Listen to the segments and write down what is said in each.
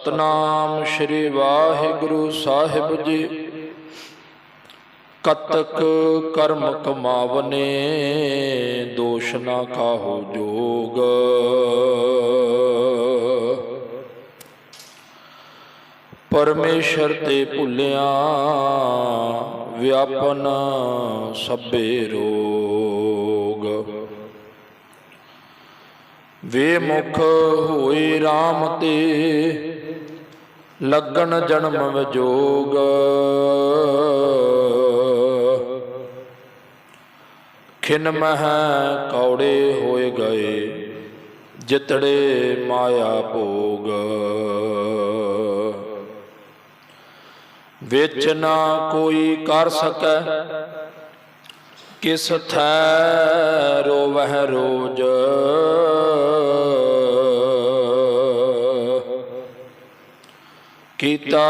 सतनाम श्री वाहिगुरु साहिब जी। कतक कर्म कमावने दोष ना काहू जोग। परमेश्वर ते भुलिया व्यापन सभे रोग। वे मुख होए राम ते लगन जन्म विजोग। खिन मह कौड़े होए गए जितड़े माया भोग। विच ना कोई कर सकै किस थै रोवह रोज। कीता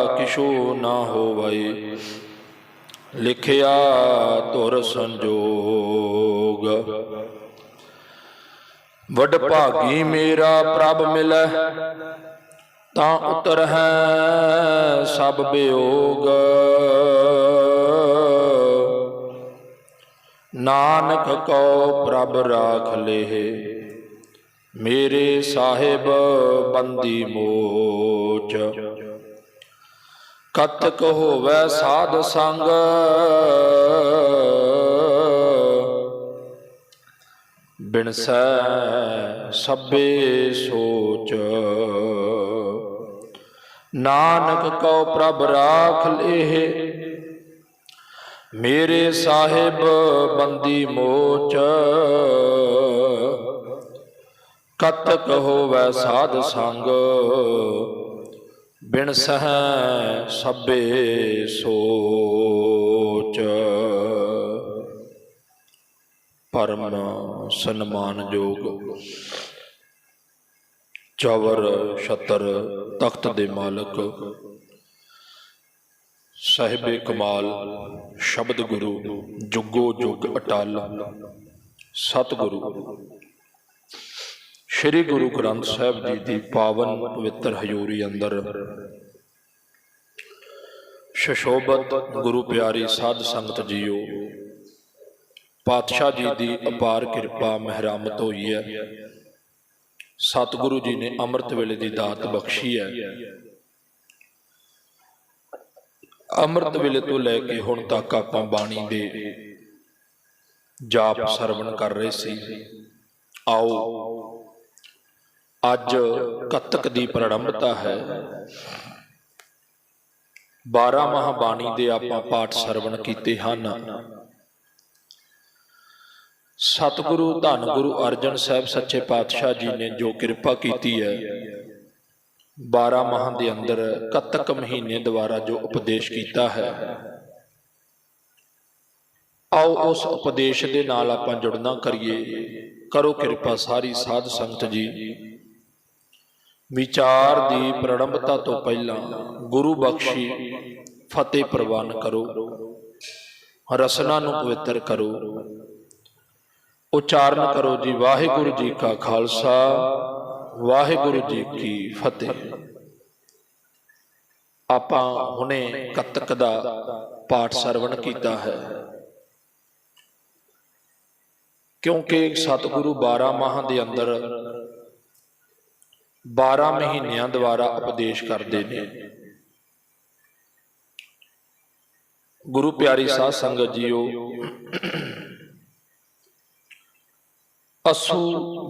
किशो ना होवै लिखिया धुर संजोग। वड भागी मेरा प्रभ मिलै तां उतर है सब वियोग। नानक को प्रभ राख लेह मेरे साहिब बंदी मोच। कतक होवै साध संग बिनसै सभे सोच। नानक को प्रभ राख लेह मेरे साहिब बंदी मोच। कतक होवै साध संग बिनसह सभे सोच। परम सन्मानयोग चवर छतर तख्त दे मालक साहिबे कमाल शब्द गुरु जुगो जुग अटल सतगुरु श्री गुरु ग्रंथ साहिब जी की पावन पवित्र हजूरी अंदर शशोभत गुरु प्यारी साध संगत जीओ पातशाह जी की अपार कृपा महरामत हुई है। सतगुरु जी ने अमृत वेले की दात बख्शी है। अमृत वेले तो लैके हुण तक आपां बाणी दे जाप सरवण कर रहे सी। आओ अज कतक की प्रारंभता है। 12 महाबाणी दे आपां पाठ सरवण कीते हन। सतगुरु धन गुरु अर्जन साहब सच्चे पातशाह जी ने जो कृपा की है 12 माह के अंदर कतक महीने द्वारा जो उपदेश किया है, आओ उस उपदेश के नाल आपां जुड़ना करिए। करो कृपा सारी साध संगत जी। विचार की प्रारंभता तो पहला गुरु बख्शी फतेह प्रवान करो। रसना नूं पवित्र करो। उचारण करो जी वाहिगुरु जी का खालसा वाहिगुरु जी की फतेह। आपां हुणे कतक दा पाठ सरवण कीता है क्योंकि सतगुरु 12 माह के अंदर 12 महीनों द्वारा उपदेश करते हैं। गुरु प्यारी साध संगत जीओ असू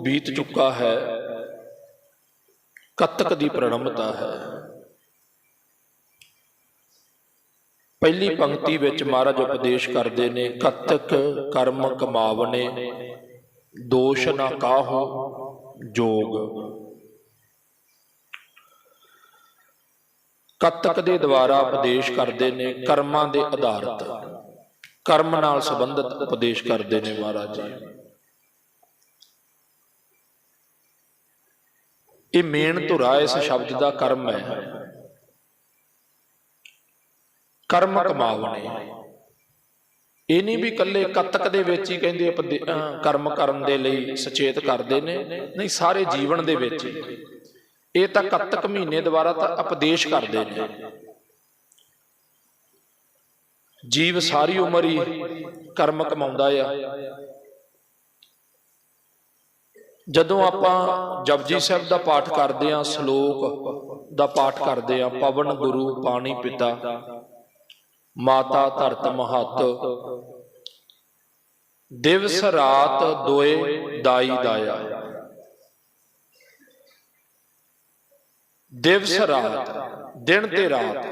बीत चुका है। कतक की प्रारंभता है। पहली पंक्ति विच महाराज उपदेश करते ने कतक कर्म कमावने दोष ना काहू जोग। कतक दे द्वारा उपदेश करते ने कर्मां दे आधारित कर्म नाल संबंधित उपदेश करते ने महाराज जी। ये मेन धुरा इस शब्द का कर्म है। कर्म कमावने ये नहीं भी कल्ले कतक दे विच ही कहंदे कर्म करन दे लई सचेत करते ने, नहीं सारे जीवन दे विच ਇਹ ਤਾਂ ਕੱਤਕ ਮਹੀਨੇ ਦੁਆਰਾ ਤਾਂ ਉਪਦੇਸ਼ ਕਰਦੇ ਨੇ। ਜੀਵ ਸਾਰੀ ਉਮਰ ਹੀ ਕਰਮ ਕਮਾਉਂਦਾ ਆ। ਜਦੋਂ ਆਪਾਂ ਜਪਜੀ ਸਾਹਿਬ ਦਾ ਪਾਠ ਕਰਦੇ ਹਾਂ, ਸ਼ਲੋਕ ਦਾ ਪਾਠ ਕਰਦੇ ਹਾਂ, ਪਵਨ ਗੁਰੂ ਪਾਣੀ ਪਿਤਾ ਮਾਤਾ ਧਰਤ ਮਹੱਤ, ਦਿਵਸ ਰਾਤ ਦੋਏ ਦਾਈ ਦਾਇਆ। ਦਿਵਸ ਰਾਤ, ਦਿਨ ਤੇ ਰਾਤ।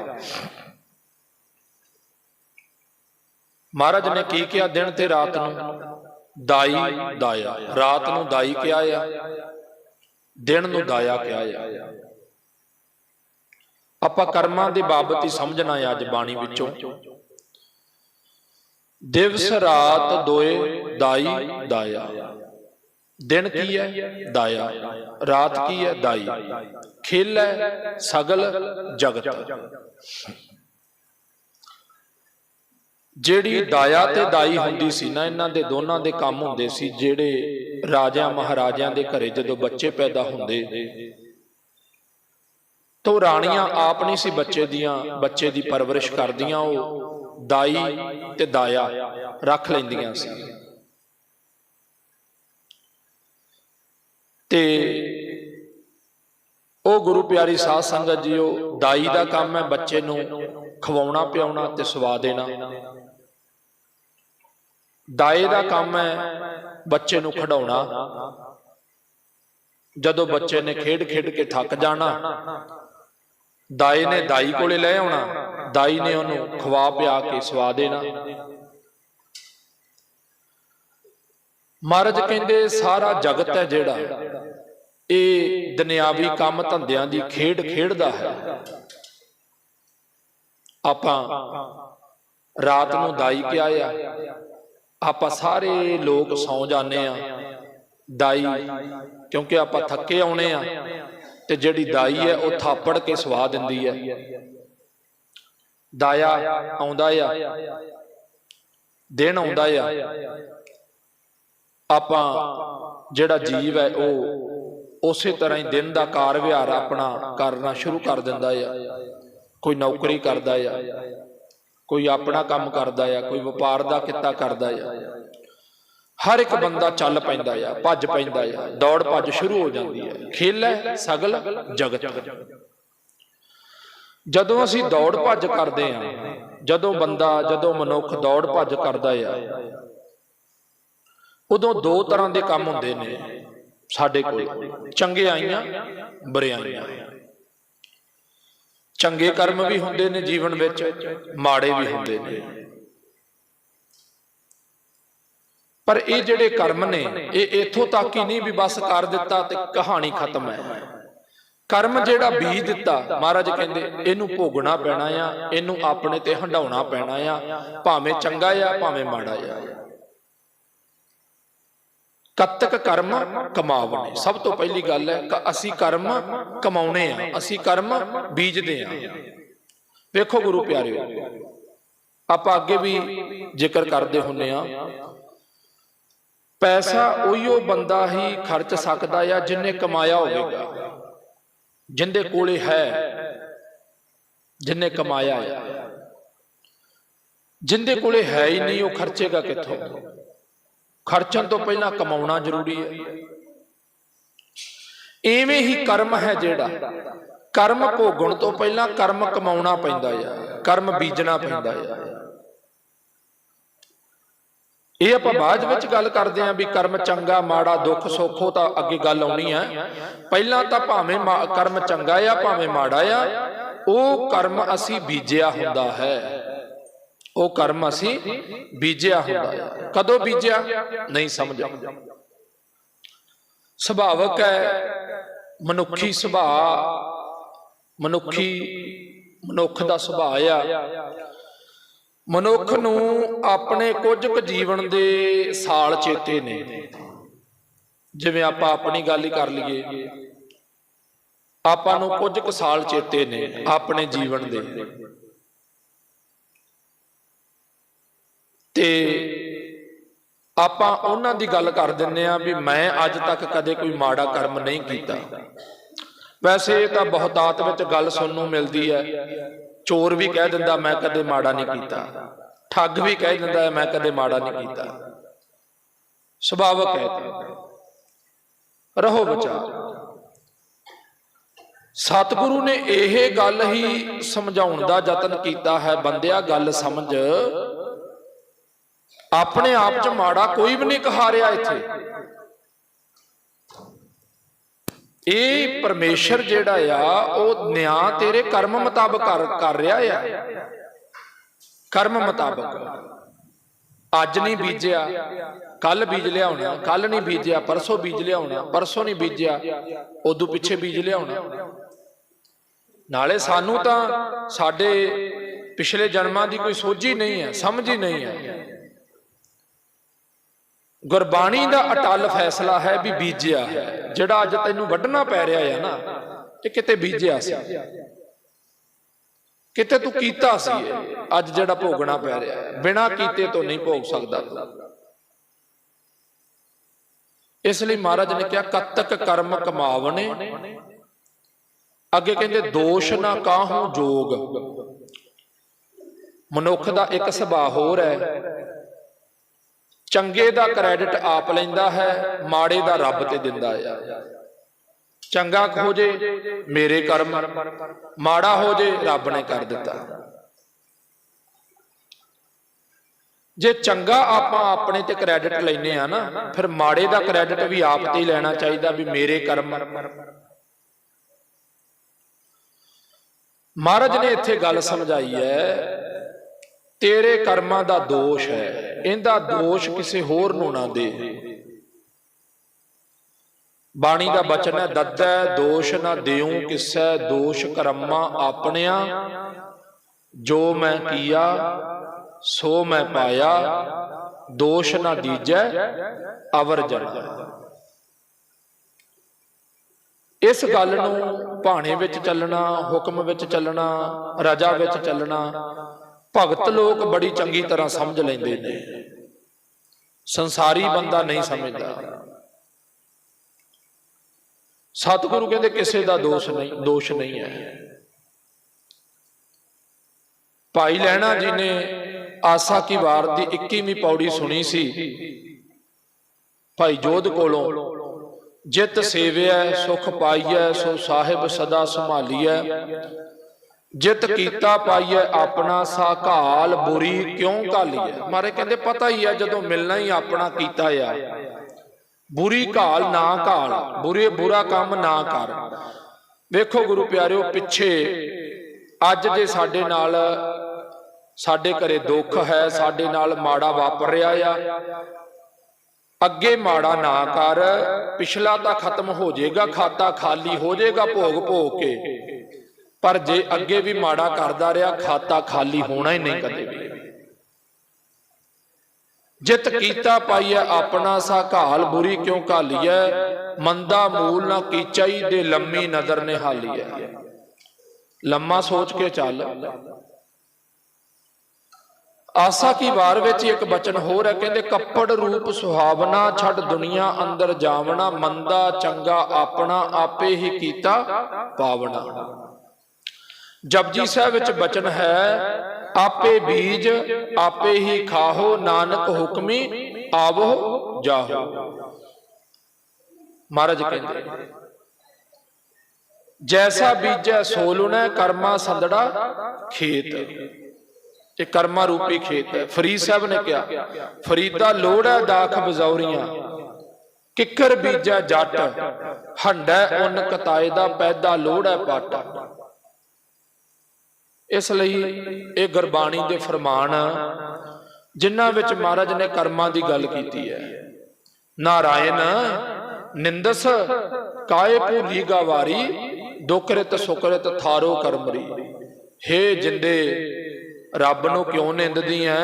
ਮਹਾਰਾਜ ਨੇ ਕੀ ਕਿਹਾ? ਦਿਨ ਤੇ ਰਾਤ ਨੂੰ ਦਾਈ ਦਾਇਆ। ਰਾਤ ਨੂੰ ਦਾਈ ਕਿਹਾ ਆ, ਦਿਨ ਨੂੰ ਦਾਇਆ ਕਿਹਾ ਆ। ਆਪਾਂ ਕਰਮਾਂ ਦੇ ਬਾਬਤ ਹੀ ਸਮਝਣਾ ਹੈ ਅੱਜ ਬਾਣੀ ਵਿੱਚੋਂ। ਦਿਵਸ ਰਾਤ ਦੋਏ ਦਾਈ ਦਾਇਆ। ਦਿਨ ਕੀ ਹੈ? ਦਾਇਆ। ਰਾਤ ਕੀ ਹੈ? ਦਾਈ। ਖੇਲੈ ਸਗਲ ਜਗਤ। ਜਿਹੜੀ ਦਾਇਆ ਤੇ ਦਾਈ ਹੁੰਦੀ ਸੀ ਨਾ, ਇਹਨਾਂ ਦੇ ਦੋਨਾਂ ਦੇ ਕੰਮ ਹੁੰਦੇ ਸੀ। ਜਿਹੜੇ ਰਾਜਿਆਂ ਮਹਾਰਾਜਿਆਂ ਦੇ ਘਰੇ ਜਦੋਂ ਬੱਚੇ ਪੈਦਾ ਹੁੰਦੇ ਤਾਂ ਰਾਣੀਆਂ ਆਪ ਨਹੀਂ ਸੀ ਬੱਚੇ ਦੀ ਪਰਵਰਿਸ਼ ਕਰਦੀਆਂ, ਉਹ ਦਾਈ ਤੇ ਦਾਇਆ ਰੱਖ ਲੈਂਦੀਆਂ ਸੀ। ਤੇ ਉਹ ਗੁਰੂ ਪਿਆਰੀ ਸਾਧ ਸੰਗਤ ਜੀ, ਉਹ ਦਾਈ ਦਾ ਕੰਮ ਹੈ ਬੱਚੇ ਨੂੰ ਖਵਾਉਣਾ ਪਿਆਉਣਾ ਤੇ ਸਵਾ ਦੇਣਾ। ਦਾਏ ਦਾ ਕੰਮ ਹੈ ਬੱਚੇ ਨੂੰ ਖਿਡਾਉਣਾ। ਜਦੋਂ ਬੱਚੇ ਨੇ ਖੇਡ ਖੇਡ ਕੇ ਥੱਕ ਜਾਣਾ, ਦਾਈ ਨੇ ਦਾਈ ਕੋਲੇ ਲੈ ਆਉਣਾ, ਦਾਈ ਨੇ ਉਹਨੂੰ ਖਵਾ ਪਿਆ ਕੇ ਸਵਾ ਦੇਣਾ। ਮਹਾਰਾਜ ਕਹਿੰਦੇ ਸਾਰਾ ਜਗਤ ਹੈ ਜਿਹੜਾ, ਇਹ ਦੁਨਿਆਵੀ ਕੰਮ ਧੰਦਿਆਂ ਦੀ ਖੇਡ ਖੇਡਦਾ ਹੈ। ਆਪਾਂ ਰਾਤ ਨੂੰ ਦਾਈ ਕਿਹਾ ਆ। ਆਪਾਂ ਸਾਰੇ ਲੋਕ ਸੌਂ ਜਾਂਦੇ ਆ ਦਾਈ, ਕਿਉਂਕਿ ਆਪਾਂ ਥੱਕੇ ਆਉਣੇ ਆ, ਤੇ ਜਿਹੜੀ ਦਾਈ ਹੈ ਉਹ ਥਾਪੜ ਕੇ ਸਵਾ ਦਿੰਦੀ ਹੈ। ਦਾਇਆ ਆਉਂਦਾ ਆ, ਦਿਨ ਆਉਂਦਾ ਆ। ਆਪਾਂ ਜਿਹੜਾ ਜੀਵ ਹੈ ਉਹ ਉਸੇ ਤਰ੍ਹਾਂ ਹੀ ਦਿਨ ਦਾ ਕਾਰ ਵਿਹਾਰ ਆਪਣਾ ਕਰਨਾ ਸ਼ੁਰੂ ਕਰ ਦਿੰਦਾ ਆ। ਕੋਈ ਨੌਕਰੀ ਕਰਦਾ ਆ, ਕੋਈ ਆਪਣਾ ਕੰਮ ਕਰਦਾ ਆ, ਕੋਈ ਵਪਾਰ ਦਾ ਕਿੱਤਾ ਕਰਦਾ ਆ। ਹਰ ਇੱਕ ਬੰਦਾ ਚੱਲ ਪੈਂਦਾ ਆ, ਭੱਜ ਪੈਂਦਾ ਆ, ਦੌੜ ਭੱਜ ਸ਼ੁਰੂ ਹੋ ਜਾਂਦੀ ਹੈ। ਖੇਲੈ ਸਗਲ ਜਗਤ। ਜਦੋਂ ਅਸੀਂ ਦੌੜ ਭੱਜ ਕਰਦੇ ਹਾਂ, ਜਦੋਂ ਮਨੁੱਖ ਦੌੜ ਭੱਜ ਕਰਦਾ ਆ, ਉਦੋਂ ਦੋ ਤਰ੍ਹਾਂ ਦੇ ਕੰਮ ਹੁੰਦੇ ਨੇ ਸਾਡੇ ਕੋਲ, ਚੰਗਿਆਈਆਂ ਬੁਰਿਆਈਆਂ। ਚੰਗੇ ਕਰਮ ਵੀ ਹੁੰਦੇ ਨੇ ਜੀਵਨ ਵਿੱਚ, ਮਾੜੇ ਵੀ ਹੁੰਦੇ ਨੇ। ਪਰ ਇਹ ਜਿਹੜੇ ਕਰਮ ਨੇ, ਇਹ ਇੱਥੋਂ ਤੱਕ ਹੀ ਨਹੀਂ ਵੀ ਬਸ ਕਰ ਦਿੱਤਾ ਤੇ ਕਹਾਣੀ ਖਤਮ ਹੈ। ਕਰਮ ਜਿਹੜਾ ਬੀਜ ਦਿੱਤਾ, ਮਹਾਰਾਜ ਕਹਿੰਦੇ ਇਹਨੂੰ ਭੋਗਣਾ ਪੈਣਾ ਆ, ਇਹਨੂੰ ਆਪਣੇ ਤੇ ਹੰਢਾਉਣਾ ਪੈਣਾ ਆ, ਭਾਵੇਂ ਚੰਗਾ ਆ ਭਾਵੇਂ ਮਾੜਾ ਆ। ਕੱਤਕ ਕਰਮ ਕਮਾਵਣੇ, ਸਭ ਤੋਂ ਪਹਿਲੀ ਗੱਲ ਹੈ ਅਸੀਂ ਕਰਮ ਕਮਾਉਣੇ ਆ, ਅਸੀਂ ਕਰਮ ਬੀਜਦੇ ਆ। ਵੇਖੋ ਗੁਰੂ ਪਿਆਰਿਓ, ਆਪਾਂ ਅੱਗੇ ਵੀ ਜ਼ਿਕਰ ਕਰਦੇ ਹੁੰਨੇ ਆ, ਪੈਸਾ ਉਹੀਓ ਬੰਦਾ ਹੀ ਖਰਚ ਸਕਦਾ ਆ ਜਿੰਨੇ ਕਮਾਇਆ ਹੋਵੇਗਾ, ਜਿੰਦੇ ਕੋਲੇ ਹੈ, ਜਿੰਨੇ ਕਮਾਇਆ ਆ। ਜਿੰਦੇ ਕੋਲੇ ਹੈ ਹੀ ਨਹੀਂ, ਉਹ ਖਰਚੇਗਾ ਕਿੱਥੋਂ? ਖਰਚਣ ਤੋਂ ਪਹਿਲਾਂ ਕਮਾਉਣਾ ਜ਼ਰੂਰੀ ਹੈ। ਐਵੇਂ ਹੀ ਕਰਮ ਹੈ ਜਿਹੜਾ, ਕਰਮ ਭੋਗਣ ਤੋਂ ਪਹਿਲਾਂ ਕਰਮ ਕਮਾਉਣਾ ਪੈਂਦਾ ਆ, ਕਰਮ ਬੀਜਣਾ ਪੈਂਦਾ ਆ। ਇਹ ਆਪਾਂ ਬਾਅਦ ਵਿੱਚ ਗੱਲ ਕਰਦੇ ਆਂ ਵੀ ਕਰਮ ਚੰਗਾ ਮਾੜਾ ਦੁੱਖ ਸੁੱਖੋ ਤਾਂ ਅੱਗੇ ਗੱਲ ਆਉਣੀ ਹੈ। ਪਹਿਲਾਂ ਤਾਂ ਭਾਵੇਂ ਕਰਮ ਚੰਗਾ ਆ ਭਾਵੇਂ ਮਾੜਾ ਆ, ਉਹ ਕਰਮ ਅਸੀਂ ਬੀਜਿਆ ਹੁੰਦਾ ਹੈ, ਉਹ ਕਰਮ ਅਸੀਂ ਬੀਜਿਆ ਹੁੰਦਾ ਹੈ। ਕਦੋਂ ਬੀਜਿਆ ਨਹੀਂ ਸਮਝਿਆ। ਸੁਭਾਵਕ ਹੈ, ਮਨੁੱਖੀ ਸੁਭਾਅ, ਮਨੁੱਖ ਦਾ ਸੁਭਾਅ ਆ। ਮਨੁੱਖ ਨੂੰ ਆਪਣੇ ਕੁਝ ਕੁ ਜੀਵਨ ਦੇ ਸਾਲ ਚੇਤੇ ਨੇ। ਜਿਵੇਂ ਆਪਾਂ ਆਪਣੀ ਗੱਲ ਹੀ ਕਰ ਲਈਏ, ਆਪਾਂ ਨੂੰ ਕੁਝ ਕੁ ਸਾਲ ਚੇਤੇ ਨੇ ਆਪਣੇ ਜੀਵਨ ਦੇ, ਤੇ ਆਪਾਂ ਉਹਨਾਂ ਦੀ ਗੱਲ ਕਰ ਦਿੰਦੇ ਆ ਵੀ ਮੈਂ ਅੱਜ ਤੱਕ ਕਦੇ ਕੋਈ ਮਾੜਾ ਕਰਮ ਨਹੀਂ ਕੀਤਾ। वैसे ये तो बहुतात विच गल सुनने नूं मिलदी है। चोर भी कह दिंदा मैं कदे माड़ा नहीं कीता, ठग भी कह दिंदा है मैं कदे माड़ा नहीं कीता। सुभावक है, रहो विचार। सतगुरु ने यह गल ही समझाउण दा यतन कीता है, बंदिया गल समझ, अपने आप च माड़ा कोई भी नहीं कहा रहा इत्थे। ਇਹ परमेश्वर ਜਿਹੜਾ ਆ ਉਹ ਨਿਆਂ तेरे कर्म मुताबिक कर रहा है। कर्म मुताबिक अज नहीं बीजिया कल बीज लिया, कल नहीं बीजिया परसों बीज लिया, परसों नहीं बीजिया उदों पिछे बीज लिया। नाले सानू तां साडे पिछले जन्मां दी कोई सोझी नहीं है, समझ ही नहीं है। गुरबाणी दा अटल फैसला है भी बीजिया है। जिहड़ा अज तैनूं वढना पै रहा है ना, ये किते बीजिया सी, किते तू कीता सी। अज जिहड़ा भोगना पै रहा है, बिना कीते तो नहीं भोग सकदा। इसलिए महाराज ने कहा कतक कर्म कमावने, अगे कहंदे दोष ना काहू जोग। मनुख दा एक सुभाव होर है, चंगे दा क्रैडिट आप लैंदा है, माड़े दा रब ते दिंदा है। चंगा हो जे मेरे कर्म, माड़ा हो जे रब ने कर दिता। जे चंगा आपां अपने ते क्रैडिट लैने आ ना, फिर माड़े दा क्रैडिट भी आप ते ही लेना चाहिए भी मेरे कर्म। महाराज ने इत्थे गल समझाई है, तेरे कर्मां दा दोष है, इहदा दोष किसी होर नूं ना दे। बाणी दा बचन है, दद्दै दोष ना देऊं किसै, दोष कर्मा आपणिया, जो मैं किया सो मैं पाया, दोष ना दीजै अवर जना। इस गल नूं भाणे विच चलना, हुक्म विच चलना, रजा विच चलना भगत लोग बड़ी चंगी तरह समझ लेंदे ने, संसारी बंदा नहीं समझदा। सतगुरु कहते किसी का दोष नहीं है। भाई लैणा जी ने आसा की वार की 21वीं पौड़ी सुनी सी भाई जोध कोलों, जित सेविया सुख पाईऐ सो साहिब सदा संभालीऐ, जित कीता पाईए अपना सा घाल बुरी क्यों घालीए। मारे कहते पता ही है जदों मिलना ही अपना कीता आ, बुरी घाल ना घाल, बुरा काम ना कर। वेखो गुरु प्यारिओ, पिछे अज जे साडे नाल साडे घरे दुख है, साडे नाल माड़ा वापर रहा आ, अगे माड़ा ना कर, पिछला तो खत्म हो जाएगा, खाता खाली हो जाएगा भोग भोग के, पर जे अगे भी माड़ा करदा रहा खाता खाली होना ही नहीं कदे भी। जित कीता पाईए अपना सा घाल बुरी क्यों घालीए, मंदा मूल ना कीचाई दे लम्मी नजर ने हालीए। लम्मा सोच के चल। आसा की वार विच एक बचन होर है, कहंदे कपड़ रूप सुहावना छड़ दुनिया अंदर जावना, मंदा चंगा अपना आपे ही कीता पावना। जपजी साहिब विच बचन है, आपे बीज आपे ही खाहो, नानक हुक्मी आवो जाहो। महाराज कहते जैसा बीजै सो लुनै, कर्मा संदड़ा खेत। ये कर्मा रूपी खेत है। फरीद साहब ने कहा, फरीदा लोड़ है दाख बजौरियां, किकर बीजा जट, हंडै उन कताए दा पैदा लोड़ है पट। इसलिए ये गुरबाणी के फरमान जिन्हां विच महाराज ने कर्मां की गल की है। नारायण निंदस काए भूली गवारी, दुखरित सुखरित थारो करमरी। हे जिंदे रब नूं क्यों निंददी है,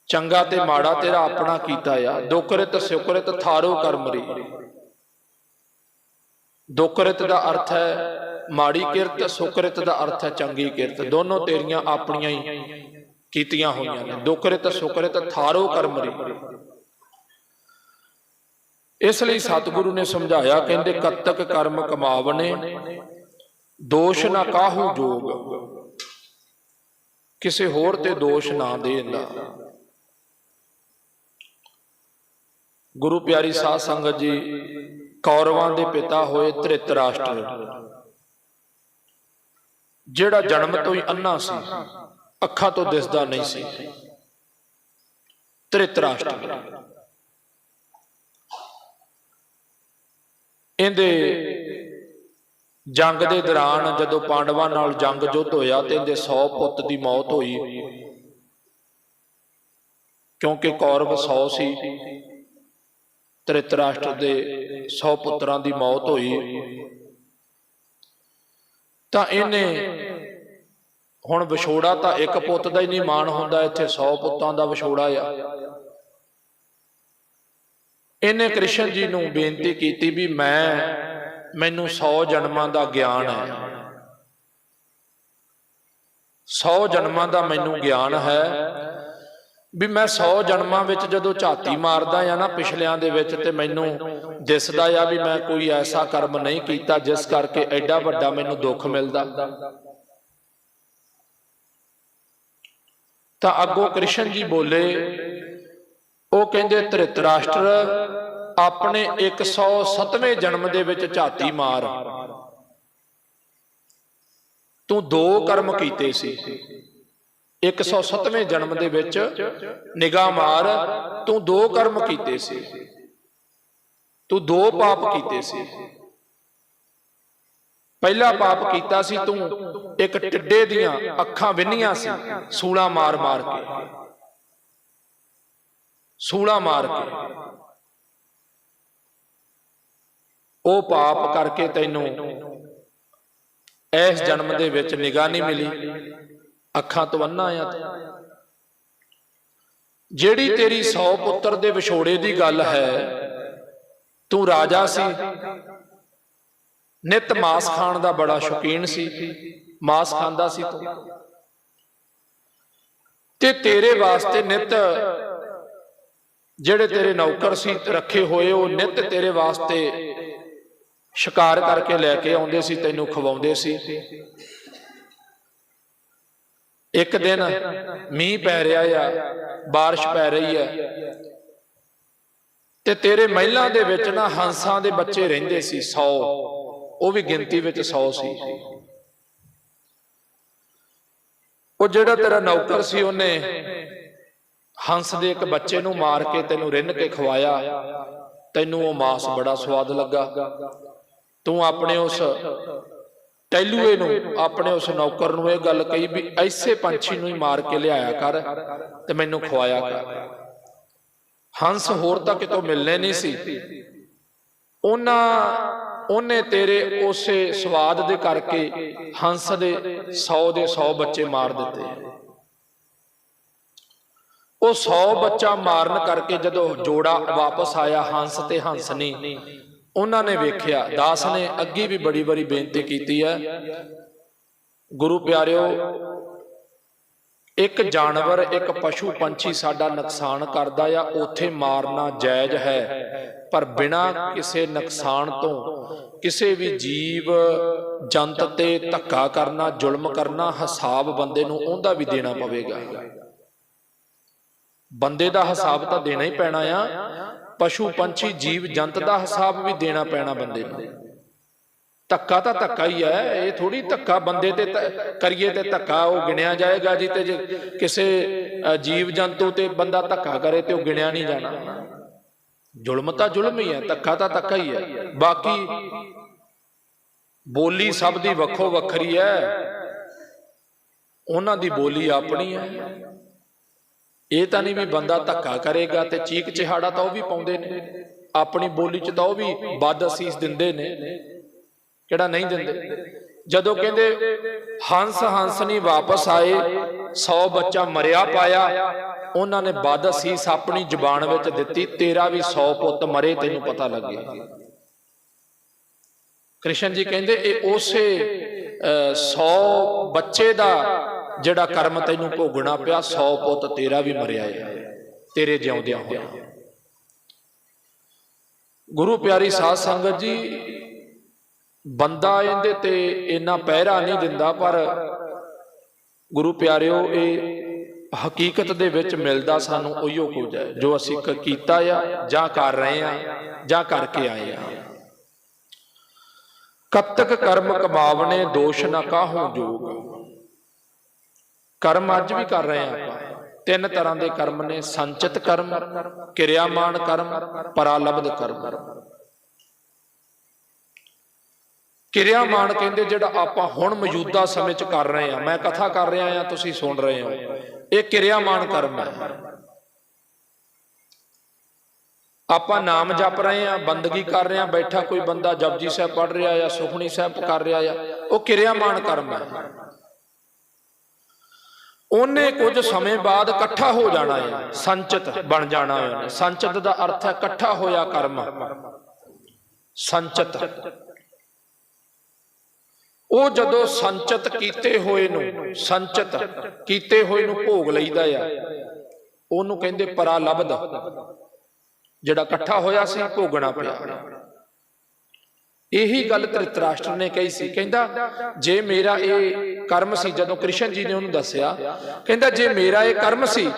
चंगा ते माड़ा तेरा अपना कीता आ, दुखरित सुखरित थारो करमरी। दुखरित का अर्थ है माड़ी किरत, सुखरित का अर्थ है चंगी किरत। दोनों तेरियां अपनियां ही कीतियां हुईयां ने। दुखरित सुखरित थारो करमरी। इस लिए सतगुरु ने समझाया, कहते कत्तक कर्म कमावने दोष ना काहू जोग, किसी होर ते दोष ना देना। गुरु प्यारी साध संगत जी, कौरवां दे पिता होए धृतराष्ट्र, जिहड़ा जन्म तो ही अन्ना सी, अखां तो दिसदा नहीं सी। धृतराष्ट्र इहदे जंग दे दौरान जदों पांडवां नाल जंग युद्ध होया ते इहदे 100 पुੱਤ दी मौत होई, क्योंकि कौरव 100 सी, धृतराष्ट्र दे 100 पुत्रां दी मौत होई। तां इहने हुण विछोड़ा तां एक पुੱਤ दा ही नहीं मान हुंदा, इत्थे 100 पुੱਤਾਂ दा विछोड़ा आ। इहने कृष्ण जी नूं बेनती कीती भी मैनूं 100 जन्मां दा ज्ञान है, 100 जन्मां दा मैनूं ज्ञान है भी मैं 100 जन्मां विच जदों झाती मारदा आ ना पिछलियां दे विच, ते मैनूं दिसदा आ भी मैं कोई ऐसा कर्म नहीं कीता जिस करके एडा वड्डा मैनूं दुख मिलदा। तां अगों कृष्ण जी बोले, ਉਹ ਕਹਿੰਦੇ ਧ੍ਰਿਤਰਾਸ਼ਟਰ ਆਪਣੇ 107ਵੇਂ ਜਨਮ ਦੇ ਵਿੱਚ ਝਾਤੀ ਮਾਰ, ਤੂੰ 2 ਕਰਮ ਕੀਤੇ ਸੀ। 107ਵੇਂ ਜਨਮ ਦੇ ਵਿੱਚ ਨਿਗਾਹ ਮਾਰ, ਤੂੰ 2 ਕਰਮ ਕੀਤੇ ਸੀ, ਤੂੰ 2 ਪਾਪ ਕੀਤੇ ਸੀ। ਪਹਿਲਾ ਪਾਪ ਕੀਤਾ ਸੀ ਤੂੰ ਇੱਕ ਟਿੱਡੇ ਦੀਆਂ ਅੱਖਾਂ ਵਿੰਨੀਆਂ ਸੀ, ਸੂਲਾਂ ਮਾਰ ਮਾਰ ਕੇ, सूला मार के। वो पाप करके तैनू इस जन्म दे विच निगाह नहीं मिली, अखां तो अन्ना आ। जिहड़ी तेरी 100 पुत्र दे विछोड़े दी गल है, तू राजा सी, नित मांस खाण दा बड़ा शौकीन सी, मांस खांदा सी तू, ते तेरे वास्ते नित ਜਿਹੜੇ तेरे नौकर सी रखे होए, वो नित तेरे वास्ते शिकार करके लैके आउंदे सी, तैनूं खवाउंदे सी। एक दिन मींह पै रहा आ, बारिश पै रही है, ते तेरे महलां दे विच ना हंसां दे बच्चे रहिंदे सी 100, वो भी गिनती विच 100 सी। वो जिहड़ा तेरा नौकर सी, उहने हंस दे एक बच्चे नूं मार के तैनूं रिन्न के खवाया, तैनूं वो मांस बड़ा स्वाद लगा। तू अपने उस टैलूए नूं, अपने उस नौकर नूं इह गल कही भी ऐसे पंछी नूं ही मार के लियाया कर ते मैनूं खवाया कर। हंस होर तां कितों मिलने नहीं सी, उन्हें तेरे उसे स्वाद दे करके हंस दे 100 दे 100 बच्चे मार दिते। वो 100 बच्चा मारन करके जदों जोड़ा वापस आया, हंस ते हंसनी, उन्होंने वेख्या, दास ने अगे भी बड़ी बड़ी बेनती की है, गुरु प्यारिओ, एक जानवर एक पशु पंछी साडा नुकसान करदा या उथे मारना जायज है, पर बिना किसी नुकसान तो किसी भी जीव जंत ते धक्का करना, जुल्म करना, हिसाब बंदे नूं उहदा भी देना पवेगा। बंदे दा हिसाब तो देना ही पैना आ, पशु पंछी जीव जंत का हिसाब भी देना पैना बंदे नूं। धक्का तो धक्का ही है, ये थोड़ी धक्का बंदे ते करिए ते धक्का वो गिणिया जाएगा जी, ते जे किसी जीव जंतु ते बंदा धक्का करे तो गिणिया नहीं जाना। जुल्म तो जुल्म ही है, धक्का तो धक्का ही है। बाकी बोली सब दी वखो वखरी है, उन्हां दी बोली अपनी है। ये तो नहीं भी बंदा धक्का करेगा तो चीक चिहाड़ा तो भी पाउंदे ने, अपनी बोली च तो भी बद असीस दिंदे ने, किहड़ा नहीं दिंदे। जदों कहंदे हंस हंसनी वापस आए, 100 बच्चा मरिया पाया, उन्होंने बद असीस अपनी जुबान विच दित्ती, तेरा भी 100 पुत मरे, तैनूं पता लगे। कृष्ण जी कहंदे ये उसे 100 बच्चे दा जिहड़ा कर्म तैनूं भोगना पिया, 100 पुत तेरा भी मरिया है तेरे जिउंदियां होया। ਗੁਰੂ ਪਿਆਰੀ ਸਾਧ ਸੰਗਤ ਜੀ, ਬੰਦਾ ਇਹਦੇ ਤੇ ਇੰਨਾ ਪਹਿਰਾ ਨਹੀਂ ਦਿੰਦਾ, ਪਰ ਗੁਰੂ ਪਿਆਰਿਓ ਇਹ ਹਕੀਕਤ ਦੇ ਵਿੱਚ ਮਿਲਦਾ ਸਾਨੂੰ ਉਹੀਓ ਕੁਝ ਹੈ ਜੋ ਅਸੀਂ ਕੀਤਾ ਆ ਜਾਂ ਕਰ ਰਹੇ ਆ ਜਾਂ ਕਰਕੇ ਆਏ ਆ। ਕਤਕ ਕਰਮ ਕਮਾਵਣੇ ਦੋਸ਼ ਨਾ ਕਾਹੂ ਜੋਗ। ਕਰਮ ਅੱਜ ਵੀ ਕਰ ਰਹੇ ਆ ਆਪਾਂ। ਤਿੰਨ ਤਰ੍ਹਾਂ ਦੇ ਕਰਮ ਨੇ, ਸੰਚਿਤ ਕਰਮ, ਕਿਰਿਆਮਾਨ ਕਰਮ, ਪਰਾਲਬਧ ਕਰਮ। ਕਿਰਿਆਮਾਨ ਕਹਿੰਦੇ ਜਿਹੜਾ ਆਪਾਂ ਹੁਣ ਮੌਜੂਦਾ ਸਮੇਂ 'ਚ ਕਰ ਰਹੇ ਆ, ਮੈਂ ਕਥਾ ਕਰ ਰਿਹਾ ਆ, ਤੁਸੀਂ ਸੁਣ ਰਹੇ ਹੋ, ਇਹ ਕਿਰਿਆਮਾਨ ਕਰਮ ਹੈ। ਆਪਾਂ ਨਾਮ ਜਪ ਰਹੇ ਆ, ਬੰਦਗੀ ਕਰ ਰਹੇ ਆ, ਬੈਠਾ ਕੋਈ ਬੰਦਾ ਜਪਜੀ ਸਾਹਿਬ ਪੜ੍ਹ ਰਿਹਾ ਆ, ਸੁਖਮਨੀ ਸਾਹਿਬ ਕਰ ਰਿਹਾ ਆ, ਉਹ ਕਿਰਿਆਮਾਨ ਕਰਮ ਹੈ। ਉਹਨੇ ਕੁਝ ਸਮੇਂ ਬਾਅਦ ਇਕੱਠਾ ਹੋ ਜਾਣਾ ਹੈ, ਸੰਚਿਤ ਬਣ ਜਾਣਾ ਹੈ। ਸੰਚਿਤ ਦਾ ਅਰਥ ਹੈ ਇਕੱਠਾ ਹੋਇਆ ਕਰਮ। ਸੰਚਿਤ ਉਹ ਜਦੋਂ ਸੰਚਿਤ ਕੀਤੇ ਹੋਏ ਨੂੰ ਭੋਗ ਲਈਦਾ ਆ, ਉਹਨੂੰ ਕਹਿੰਦੇ ਪਰਾਲਬਧ। ਜਿਹੜਾ ਇਕੱਠਾ ਹੋਇਆ ਸੀ ਭੋਗਣਾ ਪਿਆ। ਇਹੀ ਗੱਲ ਧ੍ਰਿਤਰਾਸ਼ਟਰ ਨੇ ਕਹੀ ਸੀ, ਕਹਿੰਦਾ ਜੇ ਮੇਰਾ ਇਹ ਕਰਮ ਸੀ, ਜਦੋਂ ਕ੍ਰਿਸ਼ਨ ਜੀ ਨੇ ਉਹਨੂੰ ਦੱਸਿਆ, ਕਹਿੰਦਾ ਜੇ ਮੇਰਾ ਇਹ ਕਰਮ ਸੀ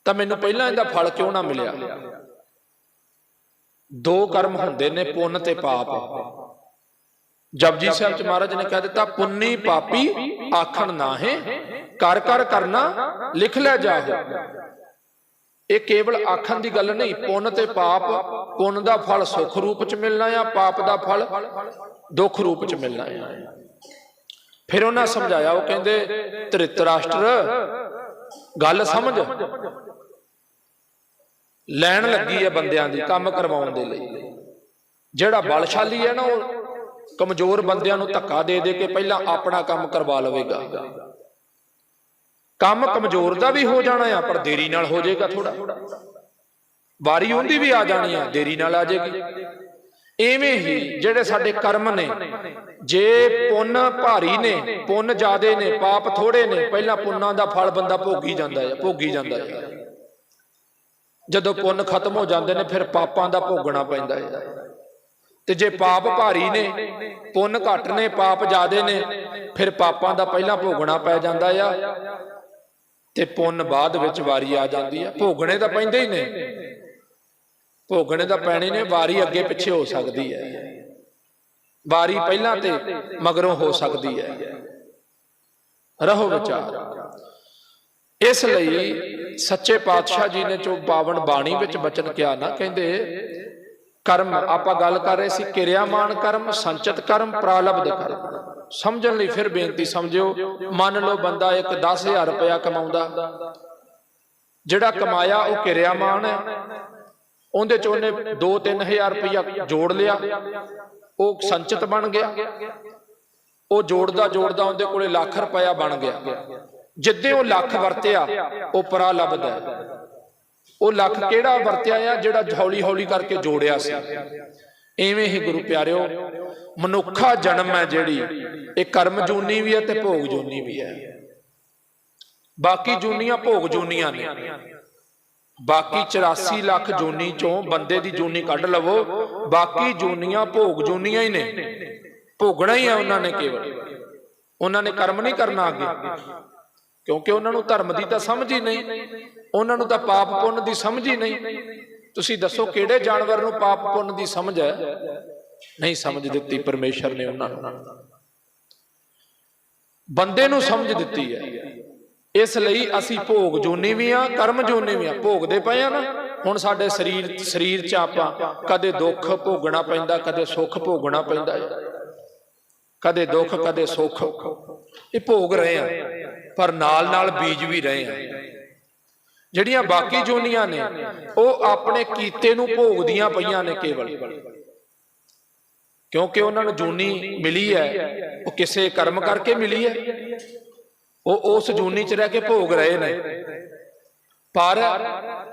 ਤਾਂ ਮੈਨੂੰ ਪਹਿਲਾਂ ਇਹਦਾ ਫਲ ਕਿਉਂ ਨਾ ਮਿਲਿਆ। ਦੋ ਕਰਮ ਹੁੰਦੇ ਨੇ, ਪੁੰਨ ਤੇ ਪਾਪ। ਜਪਜੀ ਸਾਹਿਬ ਚ ਮਹਾਰਾਜ ਨੇ ਕਹਿ ਦਿੱਤਾ, ਪੁੰਨੀ ਪਾਪੀ ਆਖਣ ਨਾਹੇ, ਕਰ ਕਰ ਕਰਨਾ ਲਿਖ ਲੈ ਜਾਹੋ। ਇਹ ਕੇਵਲ ਆਖਣ ਦੀ ਗੱਲ ਨਹੀਂ, ਪੁੰਨ ਤੇ ਪਾਪ, ਪੁੰਨ ਦਾ ਫਲ ਸੁਖ ਰੂਪ ਚ ਮਿਲਣਾ ਆ, ਪਾਪ ਦਾ ਫਲ ਦੁੱਖ ਰੂਪ ਚ ਮਿਲਣਾ ਆ। ਫਿਰ ਉਹਨਾਂ ਸਮਝਾਇਆ, ਉਹ ਕਹਿੰਦੇ ਧ੍ਰਿਤਰਾਸ਼ਟਰ ਗੱਲ ਸਮਝ, ਲੈਣ ਲੱਗੀ ਹੈ ਬੰਦਿਆਂ ਦੀ ਕੰਮ ਕਰਵਾਉਣ ਦੇ ਲਈ। ਜਿਹੜਾ ਬਲਸ਼ਾਲੀ ਹੈ ਨਾ, ਉਹ ਕਮਜ਼ੋਰ ਬੰਦਿਆਂ ਨੂੰ ਧੱਕਾ ਦੇ ਦੇ ਕੇ ਪਹਿਲਾਂ ਆਪਣਾ ਕੰਮ ਕਰਵਾ ਲਵੇਗਾ। ਕੰਮ ਕਮਜ਼ੋਰ ਦਾ ਵੀ ਹੋ ਜਾਣਾ ਆ, ਪਰ ਦੇਰੀ ਨਾਲ ਹੋ ਜਾਏਗਾ। ਥੋੜਾ ਵਾਰੀ ਉਹਦੀ ਵੀ ਆ ਜਾਣੀ ਆ, ਦੇਰੀ ਨਾਲ ਆ ਜਾਏਗੀ। ਐਵੇਂ ਹੀ ਜਿਹੜੇ ਸਾਡੇ ਕਰਮ ਨੇ, ਜੇ ਪੁੰਨ ਭਾਰੀ ਨੇ, ਪੁੰਨ ਜ਼ਿਆਦੇ ਨੇ, ਪਾਪ ਥੋੜੇ ਨੇ, ਪਹਿਲਾਂ ਪੁੰਨਾਂ ਦਾ ਫਲ ਬੰਦਾ ਭੋਗੀ ਜਾਂਦਾ ਹੈ। ਜਦੋਂ ਪੁੰਨ ਖਤਮ ਹੋ ਜਾਂਦੇ ਨੇ, ਫਿਰ ਪਾਪਾਂ ਦਾ ਭੋਗਣਾ ਪੈਂਦਾ ਹੈ। ਤੇ ਜੇ ਪਾਪ ਭਾਰੀ ਨੇ, ਪੁੰਨ ਘੱਟ ਨੇ, ਪਾਪ ਜ਼ਿਆਦੇ ਨੇ, ਫਿਰ ਪਾਪਾਂ ਦਾ ਪਹਿਲਾਂ ਭੋਗਣਾ ਪੈ ਜਾਂਦਾ ਆ, ਤੇ ਪੁੰਨ ਬਾਅਦ ਵਿੱਚ ਵਾਰੀ ਆ ਜਾਂਦੀ ਆ। ਭੋਗਣੇ ਤਾਂ ਪੈਂਦੇ ਹੀ ਨੇ, ਭੋਗਣੇ ਤਾਂ ਪੈਣੇ ਨੇ, ਵਾਰੀ ਅੱਗੇ ਪਿੱਛੇ ਹੋ ਸਕਦੀ ਹੈ। ਵਾਰੀ ਪਹਿਲਾਂ ਤੇ ਮਗਰੋਂ ਹੋ ਸਕਦੀ ਹੈ। ਰਹੋ ਵਿਚਾਰ। ਇਸ ਲਈ ਸੱਚੇ ਪਾਤਸ਼ਾਹ ਜੀ ਨੇ ਜੋ ਪਾਵਨ ਬਾਣੀ ਵਿੱਚ ਬਚਨ ਕਿਹਾ ਨਾ, ਕਹਿੰਦੇ ਕਰਮ, ਆਪਾਂ ਗੱਲ ਕਰ ਰਹੇ ਸੀ ਕਿਰਿਆਮਾਨ ਕਰਮ, ਸੰਚਿਤ ਕਰਮ, ਪ੍ਰਾਲਬਧ ਕਰਮ। ਸਮਝਣ ਲਈ ਫਿਰ ਬੇਨਤੀ ਸਮਝਿਓ। ਮੰਨ ਲਓ ਬੰਦਾ ਇੱਕ 10,000 ਰੁਪਇਆ ਕਮਾਉਂਦਾ, ਜਿਹੜਾ ਕਮਾਇਆ ਉਹ ਕਿਰਿਆਮਾਨ ਹੈ, ਉਹਦੇ ਚ ਉਹਨੇ 2-3,000 ਰੁਪਇਆ ਜੋੜ ਲਿਆ, ਉਹ ਸੰਚਿਤ ਬਣ ਗਿਆ। ਉਹ ਜੋੜਦਾ ਉਹਦੇ ਕੋਲੇ ਲੱਖ ਰੁਪਇਆ ਬਣ ਗਿਆ। ਜਿੱਦੇ ਉਹ ਲੱਖ ਵਰਤਿਆ, ਉਹ ਪ੍ਰਾਲਬਧ ਹੈ। ਉਹ ਲੱਖ ਕਿਹੜਾ ਵਰਤਿਆ ਆ, ਜਿਹੜਾ ਹੌਲੀ ਹੌਲੀ ਕਰਕੇ ਜੋੜਿਆ ਸੀ। ਐਵੇਂ ਹੀ ਗੁਰੂ ਪਿਆਰਿਓ, ਮਨੁੱਖਾ ਜਨਮ ਹੈ ਜਿਹੜੀ, ਇਹ ਕਰਮ ਜੂਨੀ ਵੀ ਹੈ ਤੇ ਭੋਗ ਜੂਨੀ ਵੀ ਹੈ। ਬਾਕੀ ਜੂਨੀਆਂ ਭੋਗ ਜੂਨੀਆਂ ਨੇ। ਬਾਕੀ 84 ਲੱਖ ਜੂਨੀ ਚੋਂ ਬੰਦੇ ਦੀ ਜੂਨੀ ਕੱਢ ਲਵੋ, ਬਾਕੀ ਜੂਨੀਆਂ ਭੋਗ ਜੂਨੀਆਂ ਹੀ ਨੇ। ਭੋਗਣਾ ਹੀ ਹੈ ਉਹਨਾਂ ਨੇ, ਕੇਵਲ ਉਹਨਾਂ ਨੇ ਕਰਮ ਨਹੀਂ ਕਰਨਾ ਅੱਗੇ, ਕਿਉਂਕਿ ਉਹਨਾਂ ਨੂੰ ਧਰਮ ਦੀ ਤਾਂ ਸਮਝ ਹੀ ਨਹੀਂ, ਉਹਨਾਂ ਨੂੰ ਤਾਂ ਪਾਪ ਪੁੰਨ ਦੀ ਸਮਝ ਹੀ ਨਹੀਂ। ਤੁਸੀਂ ਦੱਸੋ ਕਿਹੜੇ ਜਾਨਵਰ ਨੂੰ ਪਾਪ ਪੁੰਨ ਦੀ ਸਮਝ ਹੈ? ਨਹੀਂ ਸਮਝ ਦਿੱਤੀ ਪਰਮੇਸ਼ਰ ਨੇ ਉਹਨਾਂ ਨੂੰ, ਬੰਦੇ ਨੂੰ ਸਮਝ ਦਿੱਤੀ ਹੈ। ਇਸ ਲਈ ਅਸੀਂ ਭੋਗ ਜੋਨੀ ਵੀ ਆ, ਕਰਮ ਜੋਨੀ ਵੀ ਆ। ਭੋਗਦੇ ਪਏ ਆ ਨਾ ਹੁਣ ਸਾਡੇ ਸਰੀਰ ਚ ਆਪਾਂ ਕਦੇ ਦੁੱਖ ਭੋਗਣਾ ਪੈਂਦਾ, ਕਦੇ ਸੁੱਖ ਭੋਗਣਾ ਪੈਂਦਾ, ਕਦੇ ਦੁੱਖ ਕਦੇ ਸੁੱਖ, ਇਹ ਭੋਗ ਰਹੇ ਆ, ਪਰ ਨਾਲ ਨਾਲ ਬੀਜ ਵੀ ਰਹੇ ਆ। ਜਿਹੜੀਆਂ ਬਾਕੀ ਜੋਨੀਆਂ ਨੇ ਉਹ ਆਪਣੇ ਕੀਤੇ ਨੂੰ ਭੋਗਦੀਆਂ ਪਈਆਂ ਨੇ ਕੇਵਲ, ਕਿਉਂਕਿ ਉਹਨਾਂ ਨੂੰ ਜੂਨੀ ਮਿਲੀ ਹੈ, ਉਹ ਕਿਸੇ ਕਰਮ ਕਰਕੇ ਮਿਲੀ ਹੈ। ਉਹ ਉਸ ਜੂਨੀ ਚ ਰਹਿ ਕੇ ਭੋਗ ਰਹੇ ਨੇ, ਪਰ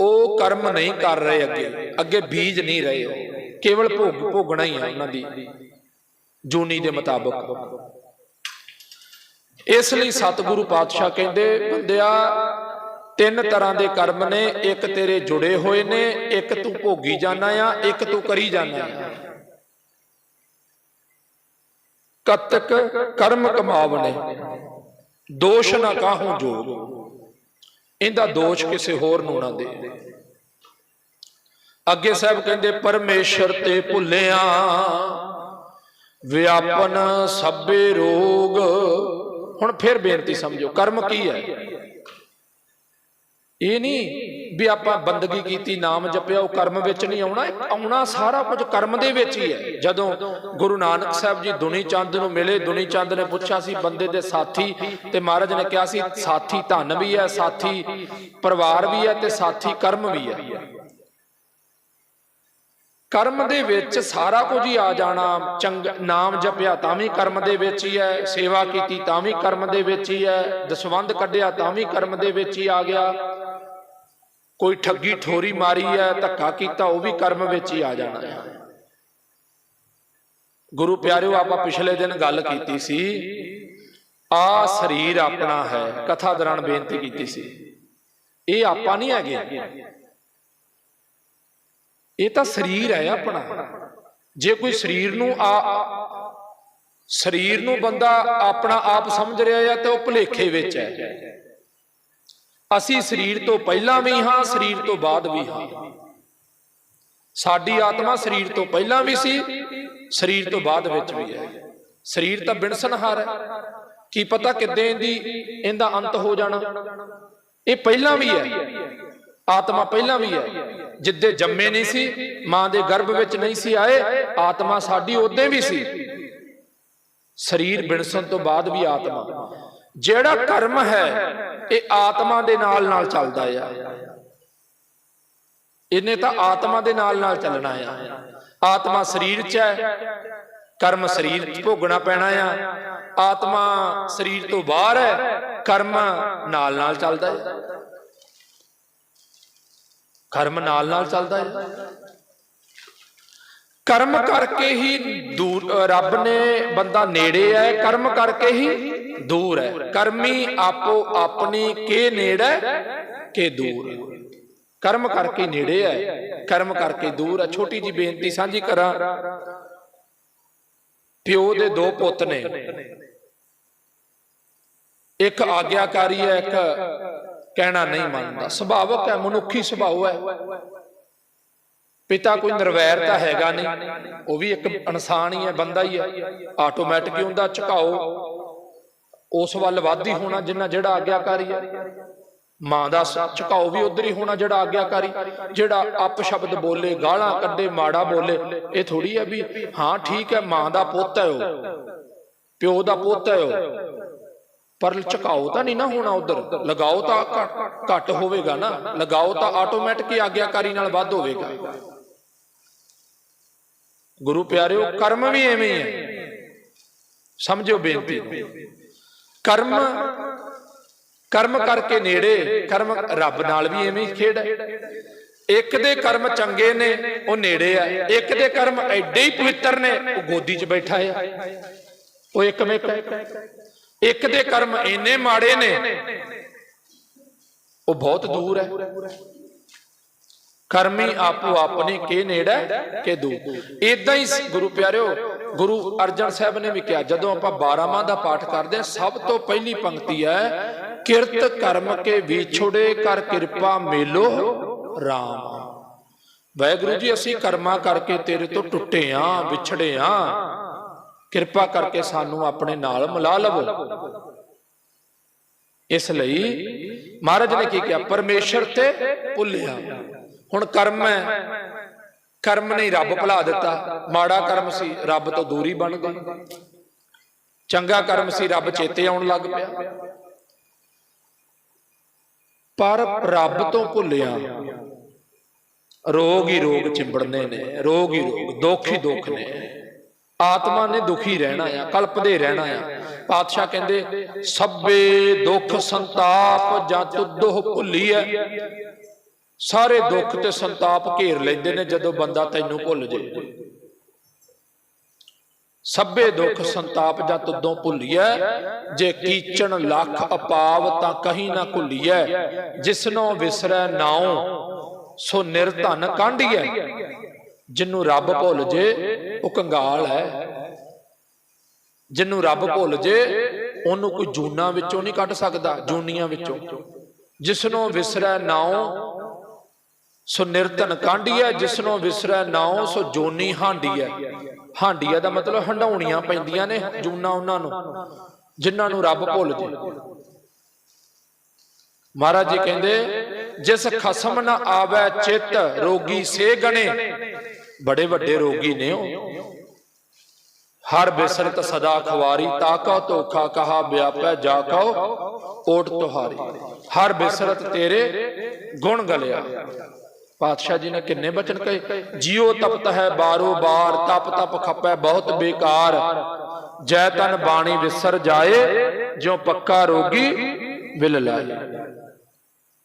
ਉਹ ਕਰਮ ਨਹੀਂ ਕਰ ਰਹੇ, ਅੱਗੇ ਬੀਜ ਨਹੀਂ ਰਹੇ, ਕੇਵਲ ਭੋਗਣਾ ਹੀ ਹੈ ਉਹਨਾਂ ਦੀ ਜੂਨੀ ਦੇ ਮੁਤਾਬਕ। ਇਸ ਲਈ ਸਤਿਗੁਰੂ ਪਾਤਸ਼ਾਹ ਕਹਿੰਦੇ, ਬੰਦਿਆ ਤਿੰਨ ਤਰ੍ਹਾਂ ਦੇ ਕਰਮ ਨੇ, ਇੱਕ ਤੇਰੇ ਜੁੜੇ ਹੋਏ ਨੇ, ਇੱਕ ਤੂੰ ਭੋਗੀ ਜਾਣਾ ਆ, ਇੱਕ ਤੂੰ ਕਰੀ ਜਾਣਾ ਆ। ਕਤਕ ਕਰਮ ਕਮਾਵਣੇ ਦੋਸ਼ ਨਾ ਕਾਹੂ ਜੋਗ, ਇਹਦਾ ਦੋਸ਼ ਕਿਸੇ ਹੋਰ ਨੂੰ ਨਾ ਦੇ। ਅੱਗੇ ਸਾਹਿਬ ਕਹਿੰਦੇ ਪਰਮੇਸ਼ਰ ਤੇ ਭੁੱਲਿਆ ਵਿਆਪਨ ਸਭੇ ਰੋਗ। ਹੁਣ ਫਿਰ ਬੇਨਤੀ ਸਮਝੋ, ਕਰਮ ਕੀ ਹੈ? ਇਹ ਨਹੀਂ ਵੀ ਆਪਾਂ ਬੰਦਗੀ ਕੀਤੀ, ਨਾਮ ਜਪਿਆ, ਉਹ ਕਰਮ ਵਿੱਚ ਨਹੀਂ ਆਉਣਾ। ਆਉਣਾ ਸਾਰਾ ਕੁਝ ਕਰਮ ਦੇ ਵਿੱਚ ਹੀ ਹੈ। ਜਦੋਂ ਗੁਰੂ ਨਾਨਕ ਸਾਹਿਬ ਜੀ ਦੁਨੀ ਚੰਦ ਨੂੰ ਮਿਲੇ, ਦੁਨੀ ਚੰਦ ਨੇ ਪੁੱਛਿਆ ਸੀ ਬੰਦੇ ਦੇ ਸਾਥੀ, ਤੇ ਮਹਾਰਾਜ ਨੇ ਕਿਹਾ ਸੀ ਸਾਥੀ ਧਨ ਵੀ ਹੈ, ਸਾਥੀ ਪਰਿਵਾਰ ਵੀ ਹੈ, ਤੇ ਸਾਥੀ ਕਰਮ ਵੀ ਹੈ। ਕਰਮ ਦੇ ਵਿੱਚ ਸਾਰਾ ਕੁਝ ਹੀ ਆ ਜਾਣਾ। ਨਾਮ ਜਪਿਆ ਤਾਂ ਵੀ ਕਰਮ ਦੇ ਵਿੱਚ ਹੀ ਹੈ, ਸੇਵਾ ਕੀਤੀ ਤਾਂ ਵੀ ਕਰਮ ਦੇ ਵਿੱਚ ਹੀ ਹੈ, ਦਸਵੰਧ ਕੱਢਿਆ ਤਾਂ ਵੀ ਕਰਮ ਦੇ ਵਿੱਚ ਹੀ ਆ ਗਿਆ, ਕੋਈ ਠੱਗੀ ਠੋਰੀ ਮਾਰੀ ਹੈ, ਧੱਕਾ ਕੀਤਾ, ਉਹ ਵੀ ਕਰਮ ਵਿੱਚ ਹੀ ਆ ਜਾਣਾ ਹੈ। ਗੁਰੂ ਪਿਆਰਿਓ, ਆਪਾਂ ਪਿਛਲੇ ਦਿਨ ਗੱਲ ਕੀਤੀ ਸੀ, ਆ ਸਰੀਰ ਆਪਣਾ ਹੈ। ਕਥਾ ਦੌਰਾਨ ਬੇਨਤੀ ਕੀਤੀ ਸੀ, ਇਹ ਆਪਾਂ ਨਹੀਂ ਹੈਗੇ, ਇਹ ਤਾਂ ਸਰੀਰ ਹੈ ਆਪਣਾ। ਜੇ ਕੋਈ ਸਰੀਰ ਨੂੰ ਬੰਦਾ ਆਪਣਾ ਆਪ ਸਮਝ ਰਿਹਾ ਹੈ ਤੇ ਉਹ ਭੁਲੇਖੇ ਵਿੱਚ ਹੈ। ਅਸੀਂ ਸਰੀਰ ਤੋਂ ਪਹਿਲਾਂ ਵੀ ਹਾਂ, ਸਰੀਰ ਤੋਂ ਬਾਅਦ ਵੀ ਹਾਂ। ਸਾਡੀ ਆਤਮਾ ਸਰੀਰ ਤੋਂ ਪਹਿਲਾਂ ਵੀ ਸੀ, ਸਰੀਰ ਤੋਂ ਬਾਅਦ ਵਿੱਚ ਵੀ ਹੈ। ਸਰੀਰ ਤਾਂ ਬਿਨਸਨਹਾਰ ਹੈ, ਕੀ ਪਤਾ ਕਿੱਦਾਂ ਇਹਦਾ ਅੰਤ ਹੋ ਜਾਣਾ। ਇਹ ਪਹਿਲਾਂ ਵੀ ਹੈ, ਆਤਮਾ ਪਹਿਲਾਂ ਵੀ ਹੈ। ਜਿੱਦੇ ਜੰਮੇ ਨਹੀਂ ਸੀ, ਮਾਂ ਦੇ ਗਰਭ ਵਿੱਚ ਨਹੀਂ ਸੀ ਆਏ, ਆਤਮਾ ਸਾਡੀ ਉਦੋਂ ਵੀ ਸੀ। ਸਰੀਰ ਬਿਨਸਣ ਤੋਂ ਬਾਅਦ ਵੀ ਆਤਮਾ। ਜਿਹੜਾ ਕਰਮ ਹੈ ਇਹ ਆਤਮਾ ਦੇ ਨਾਲ ਨਾਲ ਚੱਲਦਾ ਆ। ਇਹਨੇ ਤਾਂ ਆਤਮਾ ਦੇ ਨਾਲ ਨਾਲ ਚੱਲਣਾ ਆ। ਆਤਮਾ ਸਰੀਰ 'ਚ ਹੈ, ਕਰਮ ਸਰੀਰ 'ਚ ਭੋਗਣਾ ਪੈਣਾ ਆ। ਆਤਮਾ ਸਰੀਰ ਤੋਂ ਬਾਹਰ ਹੈ, ਕਰਮ ਨਾਲ ਨਾਲ ਚੱਲਦਾ ਹੈ। ਕਰਮ ਨਾਲ ਨਾਲ ਚੱਲਦਾ ਹੈ। ਕਰਮ ਕਰਕੇ ਹੀ ਦੂਰ, ਰੱਬ ਨੇ ਬੰਦਾ ਨੇੜੇ ਹੈ, ਕਰਮ ਕਰਕੇ ਹੀ ਦੂਰ ਹੈ। ਕਰਮੀ ਆਪੋ ਆਪਣੀ ਕੇ ਨੇੜੇ ਕੇ ਦੂਰ। ਕਰਮ ਕਰਕੇ ਨੇੜੇ ਹੈ, ਕਰਮ ਕਰਕੇ ਦੂਰ ਹੈ। ਛੋਟੀ ਜੀ ਬੇਨਤੀ ਸਾਂਝੀ ਕਰਾਂ। ਪਿਓ ਦੇ ਦੋ ਪੁੱਤ ਨੇ, ਇੱਕ ਆਗਿਆਕਾਰੀ ਹੈ, ਇੱਕ ਕਹਿਣਾ ਨਹੀਂ ਮੰਨਦਾ। ਸੁਭਾਵਕ ਹੈ, ਮਨੁੱਖੀ ਸੁਭਾਅ ਹੈ। ਪਿਤਾ ਕੋਈ ਨਿਰਵੈਰ ਤਾਂ ਹੈਗਾ ਨਹੀਂ, ਉਹ ਵੀ ਇੱਕ ਇਨਸਾਨ ਹੀ ਹੈ, ਬੰਦਾ ਹੀ ਹੈ। ਆਟੋਮੈਟਿਕ ਹੀ ਹੁੰਦਾ ਝੁਕਾਓ ਉਸ ਵੱਲ ਵੱਧ ਹੀ ਹੋਣਾ ਜਿੰਨਾ ਜਿਹੜਾ ਆਗਿਆਕਾਰੀ ਹੈ। ਮਾਂ ਦਾ ਝੁਕਾਓ ਵੀ ਉਧਰ ਹੀ ਹੋਣਾ ਜਿਹੜਾ ਆਗਿਆਕਾਰੀ। ਜਿਹੜਾ ਅਪ ਸ਼ਬਦ ਬੋਲੇ, ਗਾਲਾਂ ਕੱਢੇ, ਮਾੜਾ ਬੋਲੇ, ਇਹ ਥੋੜੀ ਹੈ ਵੀ ਹਾਂ ਠੀਕ ਹੈ ਮਾਂ ਦਾ ਪੁੱਤ ਹੈ, ਉਹ ਪਿਓ ਦਾ ਪੁੱਤ ਹੈ ਉਹ, ਪਰ ਝੁਕਾਓ ਤਾਂ ਨਹੀਂ ਨਾ ਹੋਣਾ ਉਧਰ। ਲਗਾਓ ਤਾਂ ਘੱਟ ਹੋਵੇਗਾ ਨਾ, ਲਗਾਓ ਤਾਂ ਆਟੋਮੈਟਿਕ ਹੀ ਆਗਿਆਕਾਰੀ ਨਾਲ ਵੱਧ ਹੋਵੇਗਾ। ਗੁਰੂ ਪਿਆਰਿਓ, ਕਰਮ ਵੀ ਐਵੇਂ ਹੀ ਹੈ। ਸਮਝੋ ਬੇਨਤੀ, ਕਰਮ ਕਰਕੇ ਨੇੜੇ। ਕਰਮ ਰੱਬ ਨਾਲ ਵੀ ਐਵੇਂ ਹੀ ਖੇਡ ਹੈ। ਇੱਕ ਦੇ ਕਰਮ ਚੰਗੇ ਨੇ, ਉਹ ਨੇੜੇ ਆ। ਇੱਕ ਦੇ ਕਰਮ ਐਡੇ ਹੀ ਪਵਿੱਤਰ ਨੇ, ਉਹ ਗੋਦੀ 'ਚ ਬੈਠਾ ਹੈ, ਉਹ ਇੱਕਮਿਕ ਹੈ। ਇੱਕ ਦੇ ਕਰਮ ਇੰਨੇ ਮਾੜੇ ਨੇ, ਉਹ ਬਹੁਤ ਦੂਰ ਹੈ। ਕਰਮੀ ਆਪੋ ਆਪਣੇ ਕੇ ਨੇੜੇ ਕੇ ਦੂਰ। ਏਦਾਂ ਹੀ ਗੁਰੂ ਪਿਆਰਿਓ, ਗੁਰੂ ਅਰਜਨ ਸਾਹਿਬ ਨੇ ਵੀ ਕਿਹਾ, ਜਦੋਂ ਆਪਾਂ 12 ਮਾਹ ਦਾ ਪਾਠ ਕਰਦੇ ਹਾਂ, ਸਭ ਤੋਂ ਪਹਿਲੀ ਪੰਕਤੀ ਹੈ, ਕਿਰਤ ਕਰਮ ਕੇ ਵਿਛੋੜੇ ਕਰ ਕਿਰਪਾ ਮੇਲੋ ਰਾਮ। ਵਾਹਿਗੁਰੂ ਜੀ, ਅਸੀਂ ਕਰਮਾਂ ਕਰਕੇ ਤੇਰੇ ਤੋਂ ਟੁੱਟੇ ਆਂ, ਵਿਛੜੇ ਆਂ, ਕਿਰਪਾ ਕਰਕੇ ਸਾਨੂੰ ਆਪਣੇ ਨਾਲ ਮਿਲਾ ਲਵੋ। ਇਸ ਲਈ ਮਹਾਰਾਜ ਨੇ ਕੀ ਕਿਹਾ, ਪਰਮੇਸ਼ਰ ਤੇ ਭੁੱਲਿਆ। ਹੁਣ ਕਰਮ ਹੈ, ਕਰਮ ਨੇ ਰੱਬ ਭੁਲਾ ਦਿੱਤਾ। ਮਾੜਾ ਕਰਮ ਸੀ, ਰੱਬ ਤੋਂ ਦੂਰੀ ਬਣ ਗਈ। ਚੰਗਾ ਕਰਮ ਸੀ, ਰੱਬ ਚੇਤੇ ਆਉਣ ਲੱਗ ਪਿਆ। ਪਰ ਰੱਬ ਤੋਂ ਭੁੱਲਿਆ, ਰੋਗ ਹੀ ਰੋਗ ਚਿੰਬੜਨੇ ਨੇ, ਰੋਗ ਹੀ ਰੋਗ, ਦੁੱਖ ਹੀ ਦੁੱਖ ਨੇ। ਆਤਮਾ ਨੇ ਦੁਖੀ ਰਹਿਣਾ ਆ, ਕਲਪਦੇ ਰਹਿਣਾ ਆ। ਪਾਤਸ਼ਾਹ ਕਹਿੰਦੇ, ਸਭੇ ਦੁੱਖ ਸੰਤਾਪ ਜਾਂ ਤੁਧੋ ਭੁੱਲੀ ਹੈ। ਸਾਰੇ ਦੁੱਖ ਤੇ ਸੰਤਾਪ ਘੇਰ ਲੈਂਦੇ ਨੇ ਜਦੋਂ ਬੰਦਾ ਤੈਨੂੰ ਭੁੱਲ ਜੇ। ਸਭੇ ਦੁੱਖ ਸੰਤਾਪ ਜਾਂ ਤੁਦੋਂ ਭੁੱਲੀਐ, ਜੇ ਕੀਚਣ ਲੱਖ ਅਪਾਵ ਤਾਂ ਕਹੀਂ ਨਾ ਭੁੱਲੀਐ, ਜਿਸਨੋਂ ਵਿਸਰੈ ਨਾਉ ਸੋ ਨਿਰਧਨ ਕਾਂਢੀਐ। ਜਿਹਨੂੰ ਰੱਬ ਭੁੱਲ ਜੇ ਉਹ ਕੰਗਾਲ ਹੈ, ਜਿਹਨੂੰ ਰੱਬ ਭੁੱਲ ਜੇ ਉਹਨੂੰ ਕੋਈ ਜੂਨਾਂ ਵਿੱਚੋਂ ਨਹੀਂ ਕੱਢ ਸਕਦਾ, ਜੂਨੀਆਂ ਵਿੱਚੋਂ। ਜਿਸਨੋਂ ਵਿਸਰੈ ਨਾਉ ਸੋ ਨਿਰਧਨ ਕਾਂਢੀਐ, ਜਿਸਨੋਂ ਵਿਸਰੈ ਨਾਉ ਸੋ ਜੋਨੀ ਹਾਂਡੀਐ। ਹਾਂਡੀਆ ਦਾ ਮਤਲਬ ਹੰਡਾਉਣੀਆਂ ਪੈਂਦੀਆਂ ਨੇ ਜੂਨਾਂ ਉਹਨਾਂ ਨੂੰ ਜਿਨ੍ਹਾਂ ਨੂੰ ਰੱਬ ਭੁੱਲ ਜੇ। ਮਹਾਰਾਜ ਜੀ ਕਹਿੰਦੇ ਜਿਸ ਖਸਮ ਨਾ ਆਵੈ ਚਿੱਤ, ਰੋਗੀ ਸੇ ਗਣੇ। ਬੜੇ ਵੱਡੇ ਰੋਗੀ ਨੇ ਉਹ। ਹਰ ਬਿਸਰਤ ਸਦਾ ਖਵਾਰੀ, ਤਾਕਾ ਧੋਖਾ ਕਹਾ ਵਿਆਪੈ, ਜਾ ਕਉ ਓਟ ਤੁਹਾਰੀ। ਹਰ ਬਿਸਰਤ ਤੇਰੇ ਗੁਣ ਗਲਿਆ। ਪਾਤਸ਼ਾਹ ਜੀ ਨੇ ਕਿੰਨੇ ਬਚਨ ਕਹੇ, ਜਿਉ ਤਪਤ ਹੈ ਬਾਰੋ ਬਾਰ, ਤਪ ਤਪ ਖਪੈ ਬਹੁਤ ਬੇਕਾਰ। ਜੈ ਤਨ ਬਾਣੀ ਵਿਸਰ ਜਾਏ, ਜਿਉ ਪੱਕਾ ਰੋਗੀ ਵਿਲ ਲਾਏ।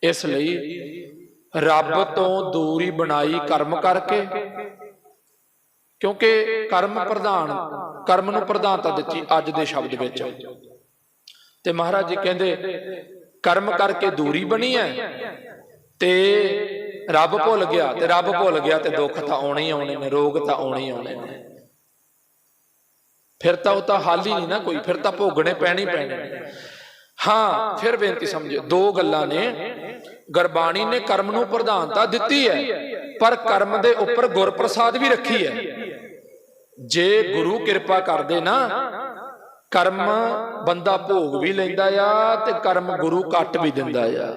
ਇਸ ਲਈ ਰੱਬ ਤੋਂ ਦੂਰੀ ਬਣਾਈ ਕਰਮ ਕਰਕੇ, ਕਿਉਂਕਿ ਕਰਮ ਪ੍ਰਧਾਨ, ਕਰਮ ਨੂੰ ਪ੍ਰਧਾਨਤਾ ਦਿੱਤੀ ਅੱਜ ਦੇ ਸ਼ਬਦ ਵਿੱਚ। ਤੇ ਮਹਾਰਾਜ ਜੀ ਕਹਿੰਦੇ ਕਰਮ ਕਰਕੇ ਦੂਰੀ ਬਣੀ ਹੈ ਤੇ ਰੱਬ ਭੁੱਲ ਗਿਆ, ਤੇ ਰੱਬ ਭੁੱਲ ਗਿਆ ਤੇ ਦੁੱਖ ਤਾਂ ਆਉਣੇ ਹੀ ਆਉਣੇ ਨੇ, ਰੋਗ ਤਾਂ ਆਉਣੇ ਹੀ ਆਉਣੇ ਨੇ। ਫਿਰ ਤਾਂ ਉਹ ਤਾਂ ਹੱਲ ਹੀ ਨਹੀਂ ਨਾ ਕੋਈ, ਫਿਰ ਤਾਂ ਭੋਗਣੇ ਪੈਣੇ ਪੈਣੇ। ਹਾਂ, ਫਿਰ ਬੇਨਤੀ ਸਮਝੋ, ਦੋ ਗੱਲਾਂ ਨੇ। ਗੁਰਬਾਣੀ ਨੇ ਕਰਮ ਨੂੰ ਪ੍ਰਧਾਨਤਾ ਦਿੱਤੀ ਹੈ, ਪਰ ਕਰਮ ਦੇ ਉੱਪਰ ਗੁਰ ਪ੍ਰਸਾਦ ਵੀ ਰੱਖੀ ਹੈ। ਜੇ ਗੁਰੂ ਕਿਰਪਾ ਕਰਦੇ ਨਾ, ਕਰਮ ਬੰਦਾ ਭੋਗ ਵੀ ਲੈਂਦਾ ਆ ਤੇ ਕਰਮ ਗੁਰੂ ਕੱਟ ਵੀ ਦਿੰਦਾ ਆ।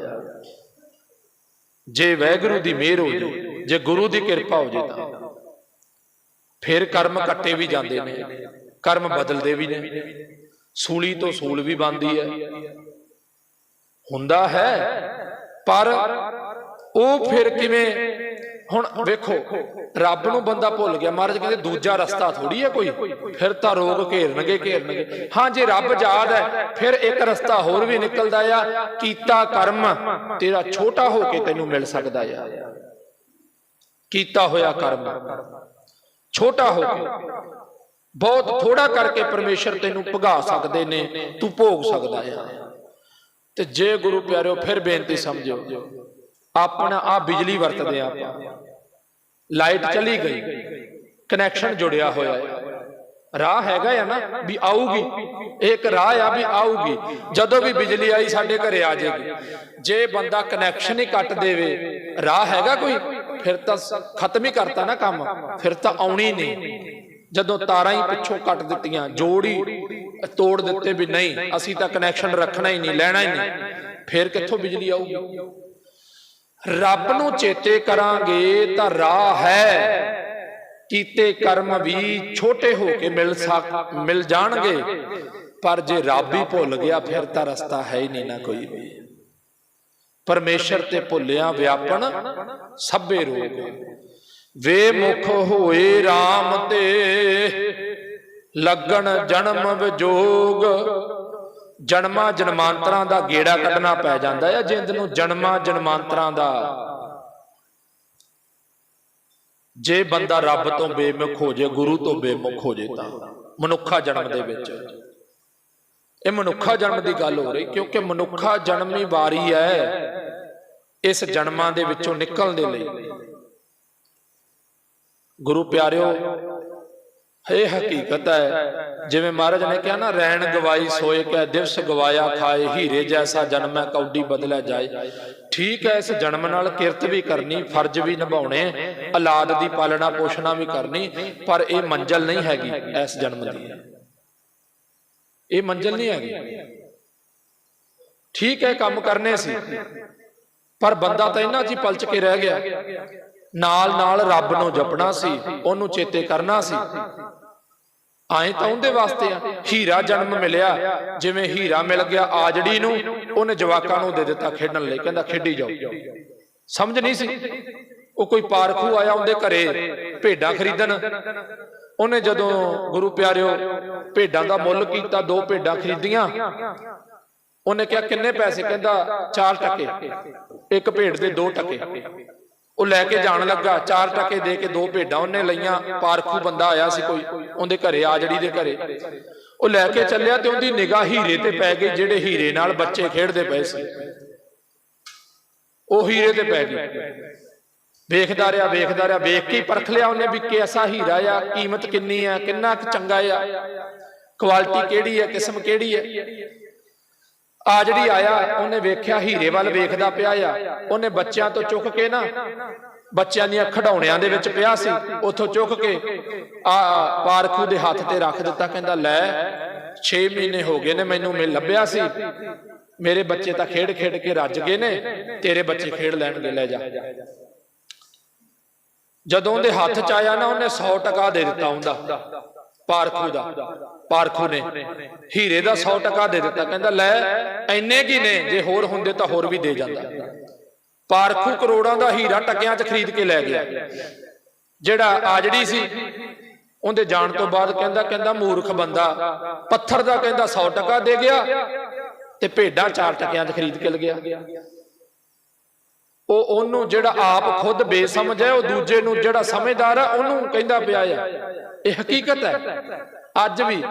ਜੇ ਵਾਹਿਗੁਰੂ ਦੀ ਮਿਹਰ ਹੋ ਜੇ, ਜੇ ਗੁਰੂ ਦੀ ਕਿਰਪਾ ਹੋ ਜੇ ਤਾਂ ਫਿਰ ਕਰਮ ਕੱਟੇ ਵੀ ਜਾਂਦੇ ਨੇ, ਕਰਮ ਬਦਲਦੇ ਵੀ ਨੇ। ਸੂਲੀ ਤੋਂ ਸੂਲ ਵੀ ਬਣਦੀ ਹੈ, ਹੁੰਦਾ ਹੈ, ਪਰ ਉਹ ਫਿਰ ਕਿਵੇਂ? ਹੁਣ ਵੇਖੋ, ਰੱਬ ਨੂੰ ਬੰਦਾ ਭੁੱਲ ਗਿਆ। ਮਹਾਰਾਜ ਕਹਿੰਦੇ ਦੂਜਾ ਰਸਤਾ ਥੋੜੀ ਹੈ ਕੋਈ, ਫਿਰ ਤਾਂ ਰੋਗ ਘੇਰਨਗੇ। ਹਾਂ, ਜੇ ਰੱਬ ਯਾਦ ਹੈ ਫਿਰ ਇੱਕ ਰਸਤਾ ਹੋਰ ਵੀ ਨਿਕਲਦਾ ਆ। ਕੀਤਾ ਕਰਮ ਤੇਰਾ ਛੋਟਾ ਹੋ ਕੇ ਤੈਨੂੰ ਮਿਲ ਸਕਦਾ ਆ। ਕੀਤਾ ਹੋਇਆ ਕਰਮ ਛੋਟਾ ਹੋ ਕੇ, ਬਹੁਤ ਥੋੜਾ ਕਰਕੇ ਪਰਮੇਸ਼ਰ ਤੈਨੂੰ ਭਗਾ ਸਕਦੇ ਨੇ, ਤੂੰ ਭੋਗ ਸਕਦਾ ਆ। ਤੇ ਜੇ ਗੁਰੂ ਪਿਆਰਿਓ ਫਿਰ ਬੇਨਤੀ ਸਮਝੋ, ਆਪਣਾ ਆ ਬਿਜਲੀ ਵਰਤਦੇ ਆ ਆਪਾਂ, ਲਾਈਟ ਚਲੀ ਗਈ, ਕਨੈਕਸ਼ਨ ਜੁੜਿਆ ਹੋਇਆ ਹੈ, ਰਾਹ ਹੈਗਾ ਆ ਨਾ ਵੀ ਆਊਗੀ, ਇੱਕ ਰਾਹ ਆ ਵੀ ਆਊਗੀ। ਜਦੋਂ ਵੀ ਬਿਜਲੀ ਆਈ ਸਾਡੇ ਘਰੇ ਆ ਜਾਏਗੀ। ਜੇ ਬੰਦਾ ਕਨੈਕਸ਼ਨ ਹੀ ਕੱਟ ਦੇਵੇ, ਰਾਹ ਹੈਗਾ ਕੋਈ? ਫਿਰ ਤਾਂ ਖਤਮ ਹੀ ਕਰਤਾ ਨਾ ਕੰਮ, ਫਿਰ ਤਾਂ ਆਉਣੀ ਨਹੀਂ। ਜਦੋਂ ਤਾਰਾਂ ਹੀ ਪਿੱਛੋਂ ਕੱਟ ਦਿੱਤੀਆਂ, ਜੋੜ ਹੀ ਤੋੜ ਦਿੱਤੇ ਵੀ ਨਹੀਂ ਅਸੀਂ ਤਾਂ ਕਨੈਕਸ਼ਨ ਰੱਖਣਾ ਹੀ ਨਹੀਂ, ਲੈਣਾ ਹੀ ਨਹੀਂ, ਫਿਰ ਕਿੱਥੋਂ ਬਿਜਲੀ ਆਊਗੀ? ਰੱਬ ਨੂੰ ਚੇਤੇ ਕਰਾਂਗੇ ਤਾਂ ਰਾਹ ਹੈ। ਕੀਤੇ ਕਰਮ ਵੀ ਛੋਟੇ ਹੋ ਕੇ ਮਿਲ ਜਾਣਗੇ, ਪਰ ਜੇ ਰੱਬ ਹੀ ਭੁੱਲ ਗਿਆ ਫਿਰ ਤਾਂ ਰਸਤਾ ਹੈ ਹੀ ਨਹੀਂ ਨਾ ਕੋਈ ਵੀ। ਪਰਮੇਸ਼ਰ ਤੇ ਭੁੱਲਿਆ ਵਿਆਪਨ ਸਭੇ ਰੋਗ, ਵੇ ਮੁਖ ਹੋਏ RAM ਤੇ ਲੱਗਣ ਜਨਮ ਵਿਜੋਗ। ਜਨਮਾਂ ਜਨਮਾਂਤਰਾਂ ਦਾ ਗੇੜਾ ਕੱਢਣਾ ਪੈ ਜਾਂਦਾ ਹੈ ਜਿੰਦ ਨੂੰ, ਜਨਮਾਂ ਜਨਮਾਂਤਰਾਂ ਦਾ। ਜੇ ਬੰਦਾ ਰੱਬ ਤੋਂ ਬੇਮੁਖ ਹੋ ਜੇ, ਗੁਰੂ ਤੋਂ ਬੇਮੁਖ ਹੋ ਜੇ ਤਾਂ ਮਨੁੱਖਾ ਜਨਮ ਦੇ ਵਿੱਚ, ਇਹ ਮਨੁੱਖਾ ਜਨਮ ਦੀ ਗੱਲ ਹੋ ਰਹੀ, ਕਿਉਂਕਿ ਮਨੁੱਖਾ ਜਨਮ ਹੀ ਵਾਰੀ ਹੈ ਇਸ ਜਨਮਾਂ ਦੇ ਵਿੱਚੋਂ ਨਿਕਲਣ ਦੇ ਲਈ। ਗੁਰੂ ਪਿਆਰਿਓ, ਇਹ ਹਕੀਕਤ ਹੈ, ਜਿਵੇਂ ਮਹਾਰਾਜ ਨੇ ਕਿਹਾ ਨਾ, ਰੈਣ ਗਵਾਈ ਸੋਏ ਕੈ ਦਿਵਸ ਗਵਾਇਆ ਖਾਏ, ਹੀਰੇ ਜੈਸਾ ਜਨਮੈ ਕੌਡੀ ਬਦਲਿਆ ਜਾਏ। ਠੀਕ ਹੈ, ਇਸ ਜਨਮ ਨਾਲ ਕਿਰਤ ਵੀ ਕਰਨੀ, ਫਰਜ਼ ਵੀ ਨਿਭਾਉਣੇ, ਔਲਾਦ ਦੀ ਪਾਲਣਾ ਪੋਸ਼ਣਾ ਵੀ ਕਰਨੀ, ਪਰ ਇਹ ਮੰਜ਼ਲ ਨਹੀਂ ਹੈਗੀ ਇਸ ਜਨਮ ਦੀ। ਇਹ ਮੰਜ਼ਲ ਨਹੀਂ ਹੈਗੀ। ਠੀਕ ਹੈ, ਕੰਮ ਕਰਨੇ ਸੀ, ਪਰ ਬੰਦਾ ਤਾਂ ਇਹਨਾਂ 'ਚ ਹੀ ਪਲਚ ਕੇ ਰਹਿ ਗਿਆ। ਨਾਲ ਨਾਲ ਰੱਬ ਨੂੰ ਜਪਣਾ ਸੀ, ਉਹਨੂੰ ਚੇਤੇ ਕਰਨਾ ਸੀ। ਆਏ ਤਾਂ ਉਹਦੇ ਵਾਸਤੇ ਆ। ਹੀਰਾ ਜਨਮ ਮਿਲਿਆ, ਜਿਵੇਂ ਹੀਰਾ ਮਿਲ ਗਿਆ ਆਜੜੀ ਨੂੰ, ਉਹਨੇ ਜਵਾਕਾਂ ਨੂੰ ਦੇ ਦਿੱਤਾ ਖੇਡਣ ਲਈ, ਕਹਿੰਦਾ ਖੇਡੀ ਜਾਓ। ਸਮਝ ਨਹੀਂ ਸੀ। ਉਹ ਕੋਈ ਪਾਰਖੂ ਆਇਆ ਉਹਦੇ ਘਰੇ ਭੇਡਾਂ ਖਰੀਦਣ, ਉਹਨੇ ਜਦੋਂ ਗੁਰੂ ਪਿਆਰਿਓ ਭੇਡਾਂ ਦਾ ਮੁੱਲ ਕੀਤਾ, 2 ਭੇਡਾਂ ਖਰੀਦੀਆਂ। ਉਹਨੇ ਕਿਹਾ ਕਿੰਨੇ ਪੈਸੇ? ਕਹਿੰਦਾ 4 ਟਕੇ। ਇੱਕ ਭੇਡ ਦੇ 2 ਟਕੇ। ਉਹ ਲੈ ਕੇ ਜਾਣ ਲੱਗਾ, 4 ਟਕੇ ਦੇ ਕੇ 2 ਭੇਡਾਂ ਉਹਨੇ ਲਈਆਂ। ਪਾਰਖੂ ਬੰਦਾ ਆਇਆ ਸੀ ਕੋਈ, ਉਹਦੇ ਘਰੇ, ਆਜੜੀ ਦੇ ਘਰੇ। ਉਹ ਲੈ ਕੇ ਚੱਲਿਆ ਤੇ ਉਹਦੀ ਨਿਗਾਹ ਹੀਰੇ ਤੇ ਪੈ ਗਈ, ਜਿਹੜੇ ਹੀਰੇ ਨਾਲ ਬੱਚੇ ਖੇਡਦੇ ਪਏ ਸੀ, ਉਹ ਹੀਰੇ ਤੇ ਪੈ ਗਈ। ਵੇਖਦਾ ਰਿਹਾ, ਵੇਖਦਾ ਰਿਹਾ, ਵੇਖ ਕੇ ਪਰਖ ਲਿਆ ਉਹਨੇ ਵੀ ਕਿਹੜਾ ਹੀਰਾ ਆ, ਕੀਮਤ ਕਿੰਨੀ ਆ, ਕਿੰਨਾ ਚੰਗਾ ਆ, ਕੁਆਲਿਟੀ ਕਿਹੜੀ ਹੈ, ਕਿਸਮ ਕਿਹੜੀ ਹੈ। ਆ ਜਿਹੜੀ ਆਇਆ, ਉਹਨੇ ਵੇਖਿਆ ਹੀਰੇ ਵੱਲ ਵੇਖਦਾ ਪਿਆ ਆ। ਉਹਨੇ ਬੱਚਿਆਂ ਤੋਂ ਚੁੱਕ ਕੇ ਨਾ, ਬੱਚਿਆਂ ਦੀਆਂ ਖਿਡੌਣਿਆਂ ਦੇ ਵਿੱਚ ਪਿਆ ਸੀ, ਉੱਥੋਂ ਚੁੱਕ ਕੇ ਪਾਰਖੂ ਦੇ ਹੱਥ ਤੇ ਰੱਖ ਦਿੱਤਾ। ਕਹਿੰਦਾ ਲੈ 6 ਮਹੀਨੇ ਹੋ ਗਏ ਨੇ ਮੈਨੂੰ ਲੱਭਿਆ ਸੀ, ਮੇਰੇ ਬੱਚੇ ਤਾਂ ਖੇਡ ਖੇਡ ਕੇ ਰੱਜ ਗਏ ਨੇ, ਤੇਰੇ ਬੱਚੇ ਖੇਡ ਲੈਣਗੇ, ਲੈ ਜਾ। ਜਦੋਂ ਉਹਦੇ ਹੱਥ ਚ ਆਇਆ ਨਾ, ਉਹਨੇ 100 ਟਕਾ ਦੇ ਦਿੱਤਾ ਉਹਦਾ, ਪਾਰਖੂ ਦਾ। ਪਾਰਖੂ ਨੇ ਹੀਰੇ ਦਾ 100 ਟਕਾ ਦੇ ਦਿੱਤਾ। ਕਹਿੰਦਾ ਲੈ ਇੰਨੇ ਕੀ ਨੇ, ਜੇ ਹੋਰ ਹੁੰਦੇ ਤਾਂ ਹੋਰ ਵੀ ਦੇ ਜਾਂਦਾ। ਪਾਰਖੂ ਕਰੋੜਾਂ ਦਾ ਹੀਰਾ ਟਕਿਆਂ 'ਚ ਖਰੀਦ ਕੇ ਲੈ ਗਿਆ। ਜਿਹੜਾ ਆਜੜੀ ਸੀ, ਉਹਦੇ ਜਾਣ ਤੋਂ ਬਾਅਦ ਕਹਿੰਦਾ ਮੂਰਖ ਬੰਦਾ, ਪੱਥਰ ਦਾ ਕਹਿੰਦਾ 100 ਟਕਾ ਦੇ ਗਿਆ ਤੇ ਭੇਡਾਂ 4 ਟਕਿਆਂ 'ਚ ਖਰੀਦ ਕੇ ਲੈ ਗਿਆ। ਉਹਨੂੰ ਜਿਹੜਾ ਆਪ ਖੁਦ ਬੇਸਮਝ ਹੈ, ਉਹ ਦੂਜੇ ਨੂੰ ਜਿਹੜਾ ਸਮਝਦਾਰ ਹੈ ਉਹਨੂੰ ਕਹਿੰਦਾ ਪਿਆ ਆ। ਇਹ ਹਕੀਕਤ ਹੈ। ਅੱਜ ਵੀ,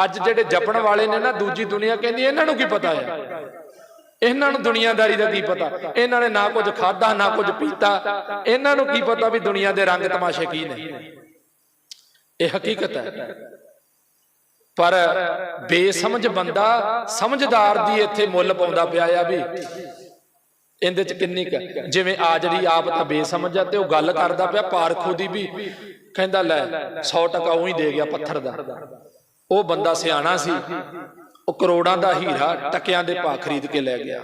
ਅੱਜ ਜਿਹੜੇ ਜਪਣ ਵਾਲੇ ਨੇ ਨਾ, ਦੂਜੀ ਦੁਨੀਆ ਕਹਿੰਦੀ ਇਹਨਾਂ ਨੂੰ ਕੀ ਪਤਾ ਹੈ, ਇਹਨਾਂ ਨੂੰ ਦੁਨੀਆਦਾਰੀ ਦਾ ਕੀ ਪਤਾ, ਇਹਨਾਂ ਨੇ ਨਾ ਕੁਝ ਖਾਧਾ ਨਾ ਕੁਝ ਪੀਤਾ, ਇਹਨਾਂ ਨੂੰ ਕੀ ਪਤਾ ਵੀ ਦੁਨੀਆ ਦੇ ਰੰਗ ਤਮਾਸ਼ੇ ਕੀ ਨੇ। ਇਹ ਹਕੀਕਤ ਹੈ। ਪਰ ਬੇਸਮਝ ਬੰਦਾ ਸਮਝਦਾਰ ਦੀ ਇੱਥੇ ਮੁੱਲ ਪਾਉਂਦਾ ਪਿਆ ਆ ਵੀ ਇਹਦੇ ਚ ਕਿੰਨੀ ਕੁ, ਜਿਵੇਂ ਆ ਜਿਹੜੀ ਆਪ ਤਾਂ ਬੇਸਮਝ ਆ ਤੇ ਉਹ ਗੱਲ ਕਰਦਾ ਪਿਆ ਪਾਰਖੂ ਦੀ ਵੀ। ਕਹਿੰਦਾ ਲੈ 100 ਟਕਾ ਉਹੀ ਦੇ ਗਿਆ ਪੱਥਰ ਦਾ। ਉਹ ਬੰਦਾ ਸਿਆਣਾ ਸੀ, ਉਹ ਕਰੋੜਾਂ ਦਾ ਹੀਰਾ ਟਕਿਆਂ ਦੇ ਭਾਅ ਖਰੀਦ ਕੇ ਲੈ ਗਿਆ।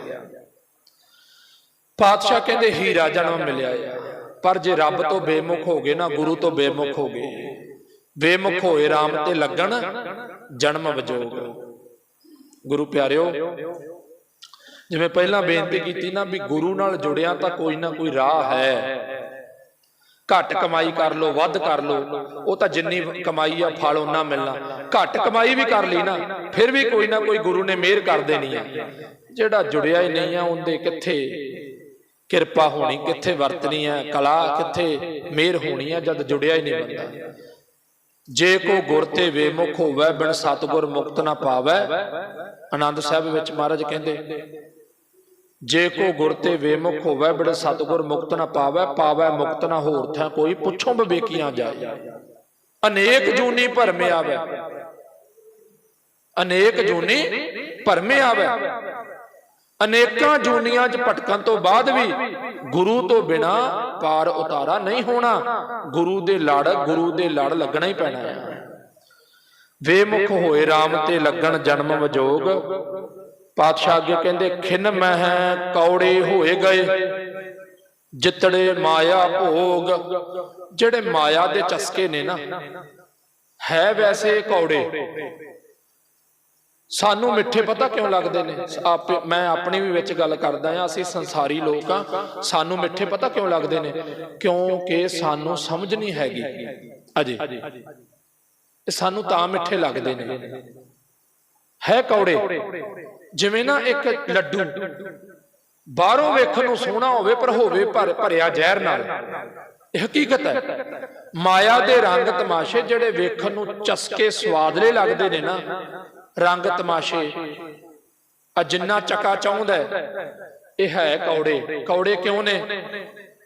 ਪਾਤਸ਼ਾਹ ਕਹਿੰਦੇ ਹੀਰਾ ਜਨਮ ਮਿਲਿਆ ਆ, ਪਰ ਜੇ ਰੱਬ ਤੋਂ ਬੇਮੁਖ ਹੋ ਗਏ ਨਾ, ਗੁਰੂ ਤੋਂ ਬੇਮੁਖ ਹੋ ਗਏ, ਬੇਮੁਖ ਹੋਏ ਰਾਮ ਤੇ ਲੱਗਣ ਜਨਮ ਵਜੋਗ। ਗੁਰੂ ਪਿਆਰਿਓ, ਜਿਵੇਂ ਪਹਿਲਾਂ ਬੇਨਤੀ ਕੀਤੀ ਨਾ ਵੀ ਗੁਰੂ ਨਾਲ ਜੁੜਿਆ ਤਾਂ ਕੋਈ ਨਾ ਕੋਈ ਰਾਹ ਹੈ। ਘੱਟ ਕਮਾਈ ਕਰ ਲੋ, ਵੱਧ ਕਰ ਲੋ, ਉਹ ਤਾਂ ਜਿੰਨੀ ਕਮਾਈ ਆ ਫਲ ਉਹਨਾਂ ਮਿਲਣਾ। ਘੱਟ ਕਮਾਈ ਵੀ ਕਰ ਲਈ ਨਾ, ਫਿਰ ਵੀ ਕੋਈ ਨਾ ਕੋਈ ਗੁਰੂ ਨੇ ਮਿਹਰ ਕਰ ਦੇਣੀ ਆ। ਜਿਹੜਾ ਜੁੜਿਆ ਹੀ ਨਹੀਂ ਆ, ਉਹਦੇ ਕਿੱਥੇ ਕਿਰਪਾ ਹੋਣੀ, ਕਿੱਥੇ ਵਰਤਣੀ ਆ ਕਲਾ, ਕਿੱਥੇ ਮਿਹਰ ਹੋਣੀ ਆ, ਜਦ ਜੁੜਿਆ ਹੀ ਨਹੀਂ ਬੰਦਾ। ਜੇ ਕੋ ਗੁਰ ਤੇ ਵੇਮੁਖ ਹੋਵੇ, ਬਿਨ ਸਤਿਗੁਰ ਮੁਕਤ ਨਾ ਪਾਵੇ। ਆਨੰਦ ਸਾਹਿਬ ਵਿੱਚ ਮਹਾਰਾਜ ਕਹਿੰਦੇ, ਜੇ ਕੋ ਗੁਰ ਤੇ ਵੇਮੁਖ ਹੋਵੇ, ਬਿਨ ਸਤਿਗੁਰ ਮੁਕਤ ਨਾ ਪਾਵੇ। ਪਾਵੇ ਮੁਕਤ ਨਾ ਹੋਰ ਥਾਂ ਕੋਈ, ਪੁੱਛੋਂ ਬਵੇਕੀਆਂ ਜਾਏ। ਅਨੇਕ ਜੂਨੀ ਭਰਮੇ ਆਵੇ, ਅਨੇਕ ਜੂਨੀ ਭਰਮੇ ਆਵੇ। ਅਨੇਕਾਂ ਜੂਨੀਆਂ 'ਚ ਭਟਕਣ ਤੋਂ ਬਾਅਦ ਵੀ ਗੁਰੂ ਤੋਂ ਬਿਨਾ ਪਾਰ ਉਤਾਰਾ ਨਹੀਂ ਹੋਣਾ। ਗੁਰੂ ਦੇ ਲੜ ਲੱਗਣਾ ਹੀ ਪੈਣਾ ਹੈ। ਵੇਮੁਖ ਹੋਏ ਰਾਮ ਤੇ ਲੱਗਣ ਜਨਮ ਵਜੋਗ। ਪਾਤਸ਼ਾਹ ਅੱਗੇ ਕਹਿੰਦੇ, ਖਿਨ ਮਹਿ ਕੌੜੇ ਹੋਏ ਗਏ, ਜਿਤੜੇ ਮਾਇਆ ਭੋਗ। ਜਿਹੜੇ ਮਾਇਆ ਦੇ ਚਸਕੇ ਨੇ ਨਾ, ਹੈ ਵੈਸੇ ਕੌੜੇ, ਸਾਨੂੰ ਮਿੱਠੇ ਪਤਾ ਕਿਉਂ ਲੱਗਦੇ ਨੇ। ਮੈਂ ਆਪਣੀ ਵੀ ਵਿੱਚ ਗੱਲ ਕਰਦਾ ਆ, ਅਸੀਂ ਸੰਸਾਰੀ ਲੋਕ ਆ, ਸਾਨੂੰ ਮਿੱਠੇ ਪਤਾ ਕਿਉਂ ਲੱਗਦੇ ਨੇ, ਕਿਉਂਕਿ ਸਾਨੂੰ ਸਮਝ ਨਹੀਂ ਹੈਗੀ ਅਜੇ। ਸਾਨੂੰ ਤਾਂ ਮਿੱਠੇ ਲੱਗਦੇ ਨੇ। ਹੈ ਕੌੜੇ। ਜਿਵੇਂ ਨਾ ਇੱਕ ਲੱਡੂ ਬਾਹਰੋਂ ਵੇਖਣ ਨੂੰ ਸੋਹਣਾ ਹੋਵੇ, ਪਰ ਹੋਵੇ ਭਰਿਆ ਜ਼ਹਿਰ ਨਾਲ। ਇਹ ਹਕੀਕਤ ਹੈ। ਮਾਇਆ ਦੇ ਰੰਗ ਤਮਾਸ਼ੇ ਜਿਹੜੇ ਵੇਖਣ ਨੂੰ ਚਸਕੇ ਸਵਾਦਲੇ ਲੱਗਦੇ ਨੇ ਨਾ, ਰੰਗ ਤਮਾਸ਼ੇ ਆ ਜਿੰਨਾ ਚੱਕਾ ਚਾਹੁੰਦਾ, ਇਹ ਹੈ ਕੌੜੇ। ਕੌੜੇ ਕਿਉਂ ਨੇ?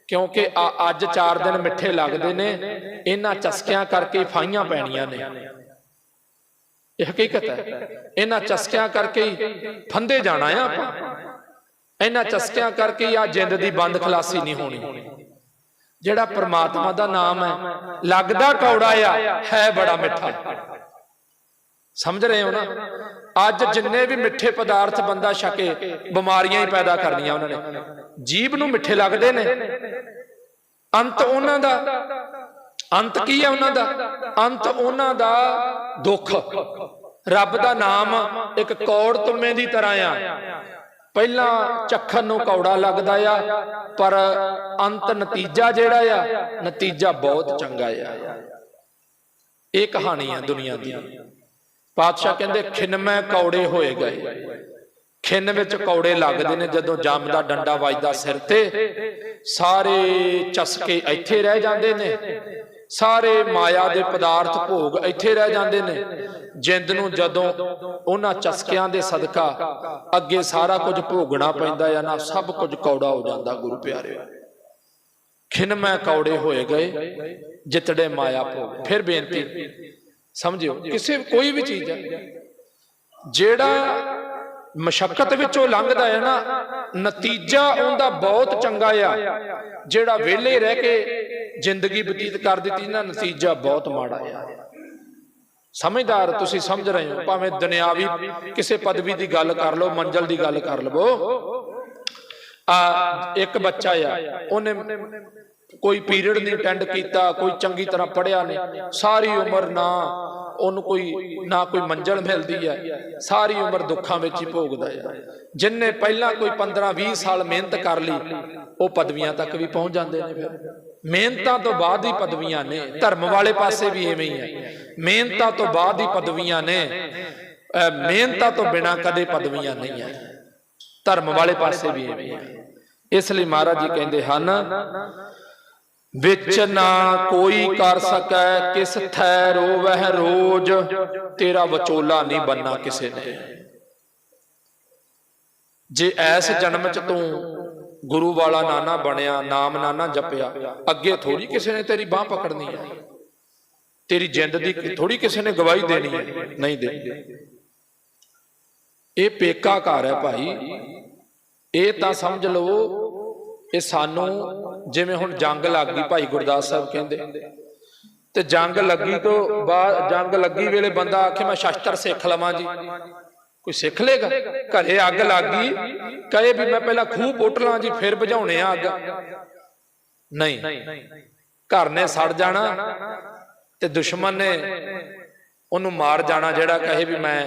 ਕਿਉਂਕਿ ਅੱਜ 4 ਦਿਨ ਮਿੱਠੇ ਲੱਗਦੇ ਨੇ, ਇਹਨਾਂ ਚਸਕਿਆਂ ਕਰਕੇ ਫਾਈਆਂ ਪੈਣੀਆਂ ਨੇ। ਇਹ ਹਕੀਕਤ ਹੈ। ਇਹਨਾਂ ਚਸਕਿਆਂ ਕਰਕੇ ਹੀ ਫੰਦੇ ਜਾਣਾ ਆ ਆਪਾਂ। ਇਹਨਾਂ ਚਸਕਿਆਂ ਕਰਕੇ ਹੀ ਆ ਜਿੰਦ ਦੀ ਬੰਦ ਖਲਾਸੀ ਨਹੀਂ ਹੋਣੀ। ਜਿਹੜਾ ਪ੍ਰਮਾਤਮਾ ਦਾ ਨਾਮ ਹੈ, ਲੱਗਦਾ ਕੌੜਾ ਆ, ਹੈ ਬੜਾ ਮਿੱਠਾ। ਸਮਝ ਰਹੇ ਹੋ ਨਾ? ਅੱਜ ਜਿੰਨੇ ਵੀ ਮਿੱਠੇ ਪਦਾਰਥ ਬੰਦਾ ਛਕੇ, ਬਿਮਾਰੀਆਂ ਹੀ ਪੈਦਾ ਕਰਨੀਆਂ ਉਹਨਾਂ ਨੇ। ਜੀਭ ਨੂੰ ਮਿੱਠੇ ਲੱਗਦੇ ਨੇ, ਅੰਤ ਉਹਨਾਂ ਦਾ, ਅੰਤ ਕੀ ਹੈ ਉਹਨਾਂ ਦਾ? ਅੰਤ ਉਹਨਾਂ ਦਾ ਦੁੱਖ। ਰੱਬ ਦਾ ਨਾਮ ਇੱਕ ਕੌੜ ਤੁਮੇ ਦੀ ਤਰ੍ਹਾਂ ਆ। ਪਹਿਲਾਂ ਚੱਖਣ ਨੂੰ ਕੌੜਾ ਲੱਗਦਾ ਆ, ਪਰ ਅੰਤ ਨਤੀਜਾ ਜਿਹੜਾ ਆ, ਨਤੀਜਾ ਬਹੁਤ ਚੰਗਾ ਆ। ਇਹ ਕਹਾਣੀ ਆ ਦੁਨੀਆ ਦੀ। ਪਾਤਸ਼ਾਹ ਕਹਿੰਦੇ, ਖਿਨਮੈ ਕੌੜੇ ਹੋਏ ਗਏ। खिन विच कौड़े लगदे ने जदों जम दा डंडा वजदा सिर ते, सारे चसके इत्थे रह जांदे ने, सारे माया दे पदार्थ भोग इत्थे रह जांदे ने। जिंद नूं जदों उन्हां चसकियां दे सदका अगे सारा कुछ भोगना पैंदा है ना, सब कुछ कौड़ा हो जांदा। गुरु प्यारे खिन मैं कौड़े होए गए जितड़े माया भोग। फिर बेनती समझियो, किसी कोई भी चीज है जेड़ा मशक्कत विचों लंघदा है ना, नतीजा उनका बहुत चंगा आ। जेड़ा वेले रह के जिंदगी बतीत कर दी ना, नतीजा बहुत माड़ा है। समझदार तुसी समझ रहे हो, भावें दुनियावी किसी पदवी की गल कर लो, मंजिल की गल कर लवो। एक बच्चा आ, उन्हें कोई पीरियड नहीं अटेंड किया, कोई चंगी तरह पढ़िया नहीं, सारी उम्र ना कोई मंजिल मिलती है, सारी उम्र दुखों में ही भोगदा है। जिन्हें पहला कोई 15-20 साल मेहनत कर ली, वो पदवियां तक भी पहुंच जाते हैं। फिर मेहनतां तो बाद ही पदवियां ने। धर्म वाले पासे भी इवें ही है, मेहनतां तो बाद ही पदवियां ने, मेहनतां तो बिना कदे पदवियां नहीं है। धर्म वाले पासे भी इवें है। इसलिए महाराज जी कहते हैं, विच ना कोई कर सकै किस थै रोवह रोज, तेरा वचोला नहीं बनना किसी ने। जे ऐस जन्म च तू गुरु वाला नाना बनया, नाम नाना जपया, अगे थोड़ी किसी ने तेरी बांह पकड़नी है, तेरी जिंद दी थोड़ी किसी ने गवाही देनी है, नहीं देनी। ये पेका घर है भाई, ये तो समझ लो ये सानू जिवें हुण जंग लग गई, भाई गुरदास साहब कहंदे, ते जंग लगी तो बाद, जंग लगी वेले बंदा आखे मैं शस्त्र सिख लवां जी, कोई सिख लेगा? घरे अग लग गई, कहे भी मैं पहला खूह पुट लां जी फिर बुझाउणे आ अग, नहीं, घर ने सड़ जाना ते दुश्मन ने उन्होंने मार जाना, जेड़ा कहे भी मैं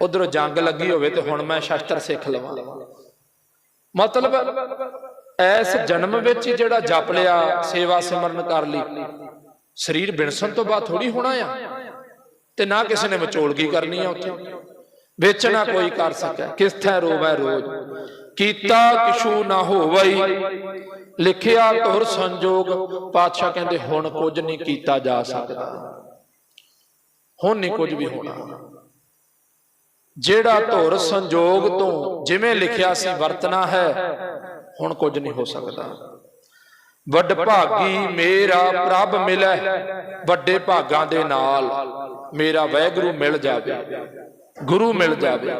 उधरों जंग लगी होवे ते हुण मैं शस्त्र सिख लवां। मतलब ऐस जन्म विच ही जेड़ा जप लिया, सेवा सिमरन कर ली, शरीर बिनसन तो बाद थोड़ी होना आ, ते ना किसी ने विचोलगी करनी है उत्थे, विच ना कोई कर सके। किस थै रोवै रोज, कीता किशू ना होवई, लिखिया तुर संजोग। पातशाह कहंदे हुण कुछ नहीं कीता जा सकदा, हुण नहीं कुछ भी होना। जेड़ा धुर संजोग तो जिवें लिखिया सी वरतना है, हुण कुछ नहीं हो सकता। वड भागी मेरा प्रभ मिलै, वड्डे भागां दे नाल मेरा वैगुरू मिल जावे, गुरु मिल जावे,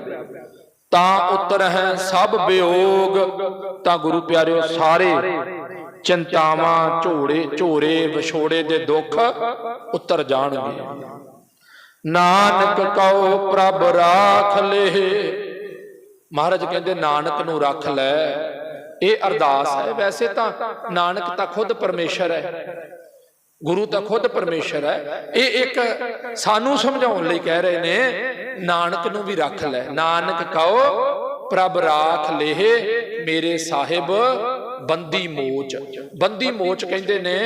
तां उतर है सब वियोग। तां गुरु प्यारिओ सारे चिंतावां झोरे विछोड़े दे दुख उतर जाणगे। नानक कहो प्रभ राख ले, महाराज कहते नानक नूं रख लै। ये अरदास है, वैसे तो नानक तो खुद परमेश्वर है, गुरु तो खुद परमेश्वर है। ये एक सानू समझाउण लई कह रहे ने, नानक नूं भी रख लै। नानक कहो प्रभ राख ले मेरे साहिब बंदी मोच। बंदी मोच कहते ने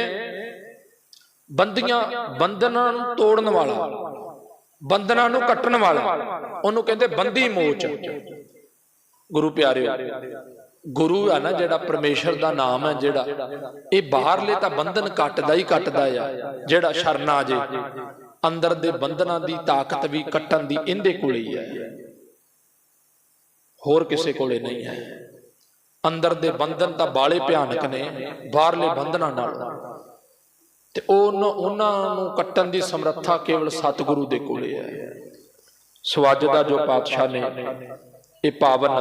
बंदियां, बंधनां नूं तोड़न वाला, बंधनां नूं कट्टण वाला, उहनूं कहते बंदी मोच। गुरु प्यारे, गुरु है ना जेड़ा परमेश्वर का नाम है, जेड़ा ये बाहरले तो बंधन कटदा ही कटदा है। जेड़ा शरण आ जे अंदर दे बंधनां दी ताकत भी कट्टण दी इहदे कोल ही है, होर किसी कोले नहीं है। अंदर दे बंधन तो बाले भयानक ने बाहरले बंधनां नालों, ते उन्हां नूं कट्टण दी समर्था केवल सतगुरु दे कोले है। सो अज दा जो पातशाह ने ये पावन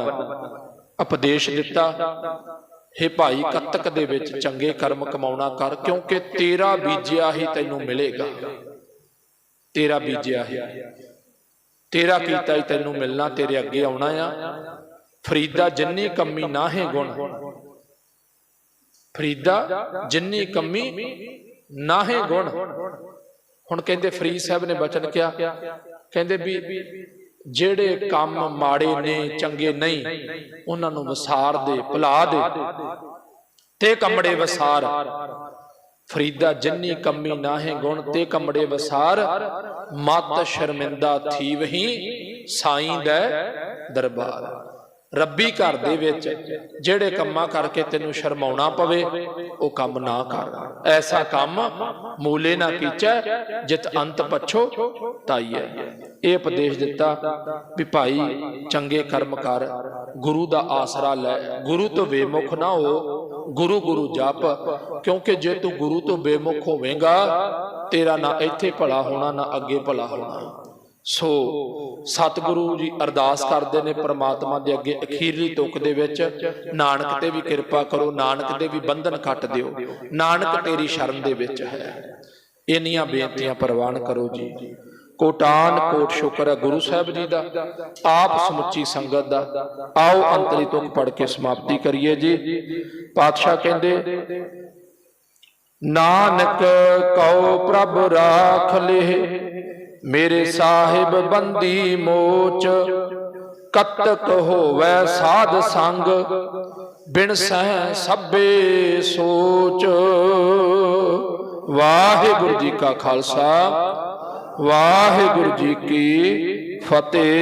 उपदेश दिता, हे भाई कत्तक दे विच चंगे कर्म कमाउणा कर, क्योंकि तेरा बीजिया ही तैनूं मिलेगा। तेरा बीजिया ही, तेरा कीता ही तैनूं मिलना, तेरे अगे आउणा आ। फरीदा जिन्नी कमी ना है गुण, फरीदा जिन्नी कमी ना है गुण। हुण कहंदे फरीद साहब ने बचन किया, कहंदे भी जेड़े काम माड़े ने चंगे नहीं, उन्हां नूं वसार दे, भुला दे ते कमड़े वसार। फरीदा जिन्नी कमी ना है गुण ते कमड़े वसार, मत शर्मिंदा थी वही साईं दै दरबार। ਰੱਬੀ ਘਰ ਦੇ ਵਿੱਚ ਜਿਹੜੇ ਕੰਮਾਂ ਕਰਕੇ ਤੈਨੂੰ ਸ਼ਰਮਾਉਣਾ ਪਵੇ ਉਹ ਕੰਮ ਨਾ ਕਰ। ਐਸਾ ਕੰਮ ਮੂਲੇ ਨਾ ਕੀਚੈ ਜਿਤ ਅੰਤ ਪਛੋ ਤਾਈਐ। ਇਹ ਉਪਦੇਸ਼ ਦਿੱਤਾ ਵੀ ਭਾਈ ਚੰਗੇ ਕਰਮ ਕਰ, ਗੁਰੂ ਦਾ ਆਸਰਾ ਲੈ, ਗੁਰੂ ਤੋਂ ਬੇਮੁਖ ਨਾ ਹੋ, ਗੁਰੂ ਗੁਰੂ ਜਪ। ਕਿਉਂਕਿ ਜੇ ਤੂੰ ਗੁਰੂ ਤੋਂ ਬੇਮੁਖ ਹੋਵੇਂਗਾ ਤੇਰਾ ਨਾ ਇੱਥੇ ਭਲਾ ਹੋਣਾ ਨਾ ਅੱਗੇ ਭਲਾ ਹੋਣਾ। ਸੋ ਸਤਿਗੁਰੂ ਜੀ ਅਰਦਾਸ ਕਰਦੇ ਨੇ ਪ੍ਰਮਾਤਮਾ ਦੇ ਅੱਗੇ ਅਖੀਰਲੀ ਤੁਕ ਦੇ ਵਿੱਚ, ਨਾਨਕ ਤੇ ਵੀ ਕਿਰਪਾ ਕਰੋ, ਨਾਨਕ ਦੇ ਵੀ ਬੰਧਨ ਕੱਟ ਦਿਓ, ਨਾਨਕ ਤੇਰੀ ਸ਼ਰਨ ਦੇ ਵਿੱਚ ਹੈ। ਇੰਨੀਆਂ ਬੇਨਤੀਆਂ ਪ੍ਰਵਾਨ ਕਰੋ ਜੀ। ਕੋਟਾਨ ਕੋਟ ਸ਼ੁਕਰ ਹੈ ਗੁਰੂ ਸਾਹਿਬ ਜੀ ਦਾ, ਆਪ ਸਮੁੱਚੀ ਸੰਗਤ ਦਾ। ਆਓ ਅੰਤਰੀ ਤੁਕ ਪੜ ਕੇ ਸਮਾਪਤੀ ਕਰੀਏ ਜੀ। ਪਾਤਸ਼ਾਹ ਕਹਿੰਦੇ, ਨਾਨਕ ਕਉ ਪ੍ਰਭ ਰਾਖ ਲੇਹ ਮੇਰੇ ਸਾਹਿਬ ਬੰਦੀ ਮੋਚ। ਕਤਕ ਹੋਵੈ ਸਾਧ ਸੰਗ ਬਿਨ ਸਹਿ ਸਭੇ ਸੋਚ। ਵਾਹਿਗੁਰੂ ਜੀ ਕਾ ਖਾਲਸਾ, ਵਾਹਿਗੁਰੂ ਜੀ ਕੀ ਫਤਿਹ।